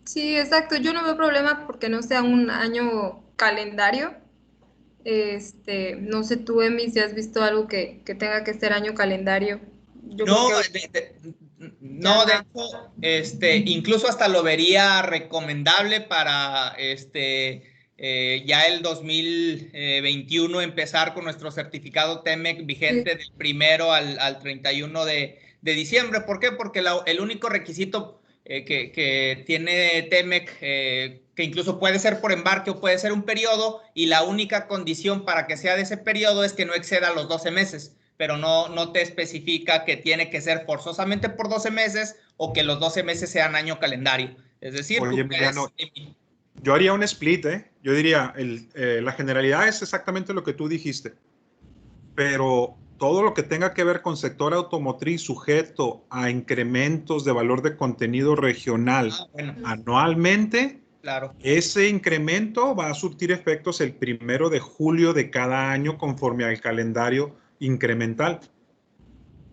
Sí, exacto. Yo no veo problema porque no sea un año calendario. No sé tú, Emi, si has visto algo que tenga que ser año calendario. Yo No, creo que no, de hecho, incluso hasta lo vería recomendable para ya el 2021 empezar con nuestro certificado TEMEC vigente del 1 al 31 de diciembre. ¿Por qué? Porque el único requisito que tiene TEMEC, que incluso puede ser por embarque o puede ser un periodo, y la única condición para que sea de ese periodo es que no exceda los 12 meses. Pero no te especifica que tiene que ser forzosamente por 12 meses o que los 12 meses sean año calendario. Es decir, oye, Emiliano, yo haría un split, Yo diría, la generalidad es exactamente lo que tú dijiste, pero todo lo que tenga que ver con sector automotriz sujeto a incrementos de valor de contenido regional anualmente, claro, ese incremento va a surtir efectos el 1 de julio de cada año conforme al calendario incremental.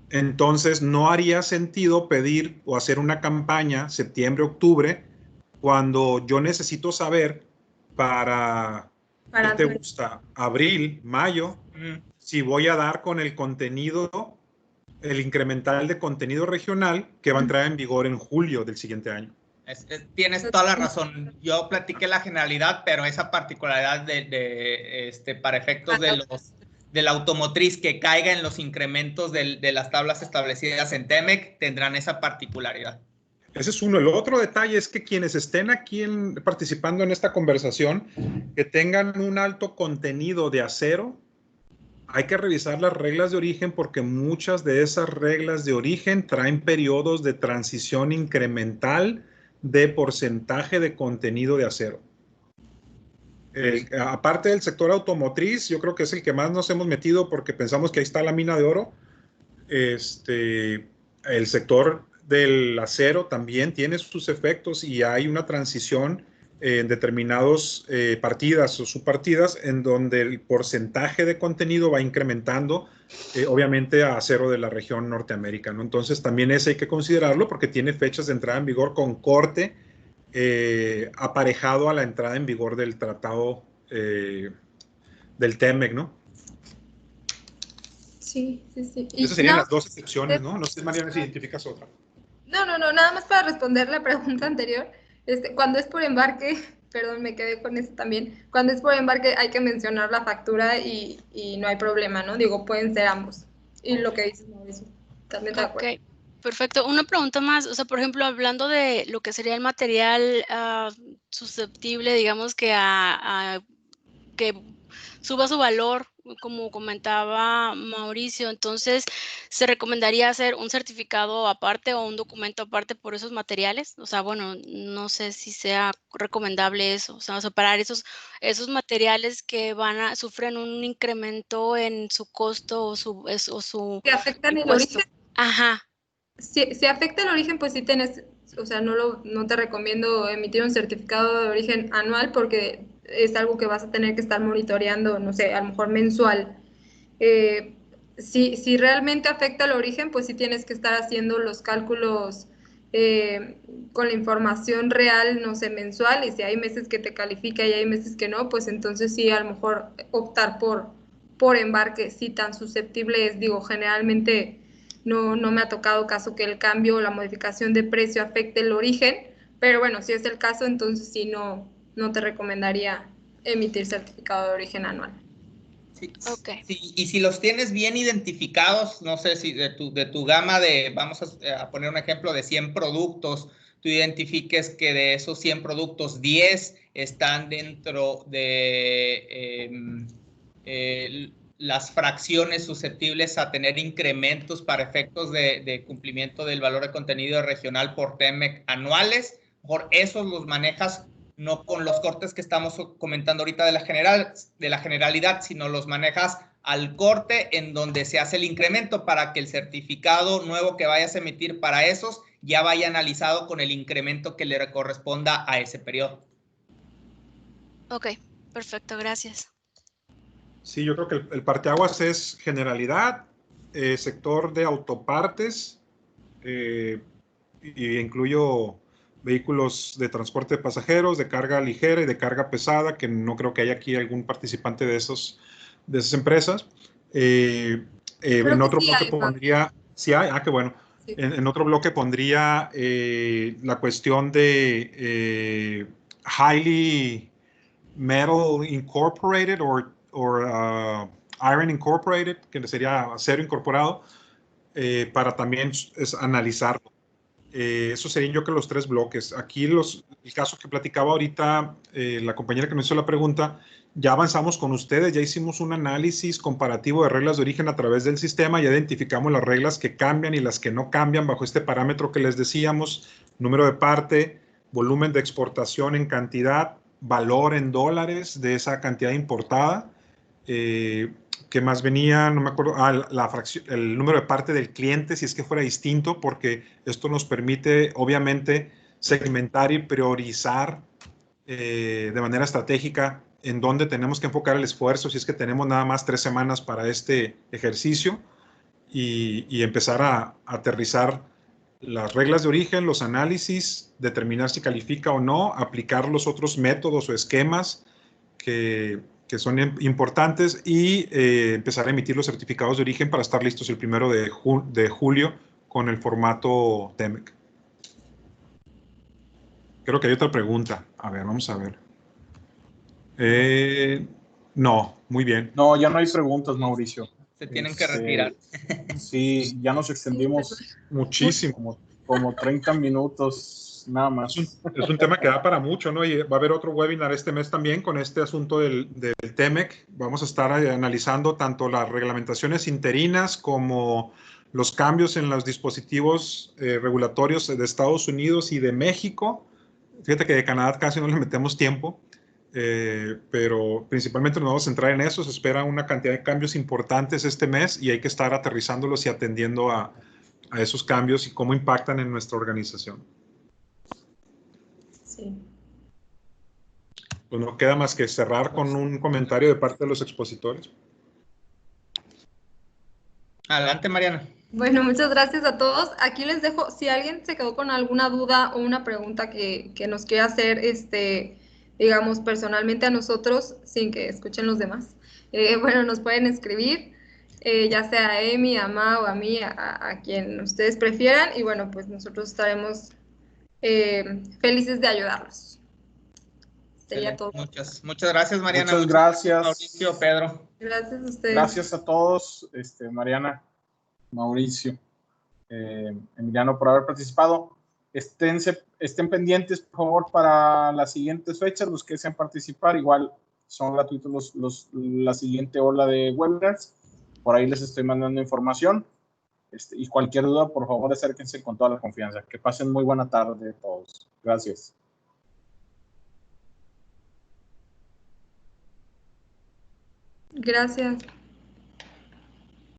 Entonces, no haría sentido pedir o hacer una campaña septiembre-octubre cuando yo necesito saber ¿qué te gusta? Abril, mayo, si voy a dar con el contenido, el incremental de contenido regional que va a entrar en vigor en julio del siguiente año. Tienes toda la razón. Yo platiqué la generalidad, pero esa particularidad para efectos de la automotriz que caiga en los incrementos de las tablas establecidas en TEMEC tendrán esa particularidad. Ese es uno. El otro detalle es que quienes estén aquí participando en esta conversación, que tengan un alto contenido de acero, hay que revisar las reglas de origen porque muchas de esas reglas de origen traen periodos de transición incremental de porcentaje de contenido de acero. Aparte del sector automotriz, yo creo que es el que más nos hemos metido porque pensamos que ahí está la mina de oro. El sector del acero también tiene sus efectos y hay una transición en determinadas partidas o subpartidas en donde el porcentaje de contenido va incrementando, obviamente a acero de la región Norteamérica, ¿no? Entonces también ese hay que considerarlo porque tiene fechas de entrada en vigor con corte aparejado a la entrada en vigor del tratado del TEMEC, ¿no? Sí. Esas serían las dos excepciones, ¿no? No sé, Mariana, si identificas otra. No, nada más para responder la pregunta anterior. Cuando es por embarque, perdón, me quedé con eso también. Cuando es por embarque hay que mencionar la factura y no hay problema, ¿no? Digo, pueden ser ambos. Y lo que dices, Mauricio, también te acuerdo. Ok, perfecto. Una pregunta más, o sea, por ejemplo, hablando de lo que sería el material susceptible, digamos que que suba su valor, como comentaba Mauricio, entonces, ¿se recomendaría hacer un certificado aparte o un documento aparte por esos materiales? O sea, bueno, no sé si sea recomendable eso, o sea, separar esos materiales que sufren un incremento en su costo o su ¿Que afectan el impuesto. origen? Ajá. Si afecta el origen, pues sí tenés, o sea, no te recomiendo emitir un certificado de origen anual porque es algo que vas a tener que estar monitoreando, no sé, a lo mejor mensual. Si realmente afecta el origen, pues sí tienes que estar haciendo los cálculos con la información real, no sé, mensual, y si hay meses que te califica y hay meses que no, pues entonces sí, a lo mejor optar por por embarque, si tan susceptible es. Digo, generalmente no me ha tocado caso que el cambio o la modificación de precio afecte el origen, pero bueno, si es el caso, entonces sí no te recomendaría emitir certificado de origen anual. Sí, Okay. Sí, y si los tienes bien identificados, no sé si de tu gama de, vamos a poner un ejemplo de 100 productos, tú identifiques que de esos 100 productos, 10 están dentro de las fracciones susceptibles a tener incrementos para efectos de cumplimiento del valor de contenido regional por TEMEC anuales, por esos los manejas no con los cortes que estamos comentando ahorita de la generalidad, sino los manejas al corte en donde se hace el incremento para que el certificado nuevo que vayas a emitir para esos ya vaya analizado con el incremento que le corresponda a ese periodo. Ok, perfecto, gracias. Sí, yo creo que el parteaguas es generalidad, sector de autopartes, y incluyo vehículos de transporte de pasajeros, de carga ligera y de carga pesada, que no creo que haya aquí algún participante de esas empresas. En otro bloque pondría, sí hay, qué bueno. Sí. En otro bloque pondría la cuestión de highly metal incorporated or iron incorporated, que sería acero incorporado, para también analizarlo. Eso serían yo creo los 3 bloques. Aquí el caso que platicaba ahorita la compañera que nos hizo la pregunta, ya avanzamos con ustedes, ya hicimos un análisis comparativo de reglas de origen a través del sistema, ya identificamos las reglas que cambian y las que no cambian bajo este parámetro que les decíamos, número de parte, volumen de exportación en cantidad, valor en dólares de esa cantidad importada, que más venía, no me acuerdo, la fracción, el número de parte del cliente, si es que fuera distinto, porque esto nos permite, obviamente, segmentar y priorizar de manera estratégica en dónde tenemos que enfocar el esfuerzo, si es que tenemos nada más 3 semanas para este ejercicio, y empezar a aterrizar las reglas de origen, los análisis, determinar si califica o no, aplicar los otros métodos o esquemas que son importantes y empezar a emitir los certificados de origen para estar listos el 1 de julio con el formato TEMEC. Creo que hay otra pregunta. A ver, vamos a ver. No, muy bien. No, ya no hay preguntas, Mauricio. Se tienen que retirar. Sí, ya nos extendimos muchísimo. Como 30 minutos nada más. Es un tema que da para mucho, ¿no? Y va a haber otro webinar este mes también con este asunto del TEMEC. Vamos a estar analizando tanto las reglamentaciones interinas como los cambios en los dispositivos regulatorios de Estados Unidos y de México. Fíjate que de Canadá casi no le metemos tiempo, pero principalmente nos vamos a centrar en eso. Se espera una cantidad de cambios importantes este mes y hay que estar aterrizándolos y atendiendo a esos cambios y cómo impactan en nuestra organización. Sí. Pues no queda más que cerrar con un comentario de parte de los expositores. Adelante, Mariana. Bueno, muchas gracias a todos. Aquí les dejo, si alguien se quedó con alguna duda o una pregunta que nos quiera hacer, digamos, personalmente a nosotros, sin que escuchen los demás, bueno, nos pueden escribir, ya sea a Emi, a Ma o a mí, a quien ustedes prefieran, y bueno, pues nosotros estaremos felices de ayudarlos. Sería todo. Muchas gracias, Mariana. Muchas gracias. Mauricio, Pedro. Gracias a ustedes. Gracias a todos, Mariana, Mauricio, Emiliano, por haber participado. Estén pendientes, por favor, para las siguientes fechas, los que desean participar. Igual son gratuitos la siguiente ola de webinars. Por ahí les estoy mandando información. Y cualquier duda, por favor, acérquense con toda la confianza. Que pasen muy buena tarde todos. Gracias. Gracias.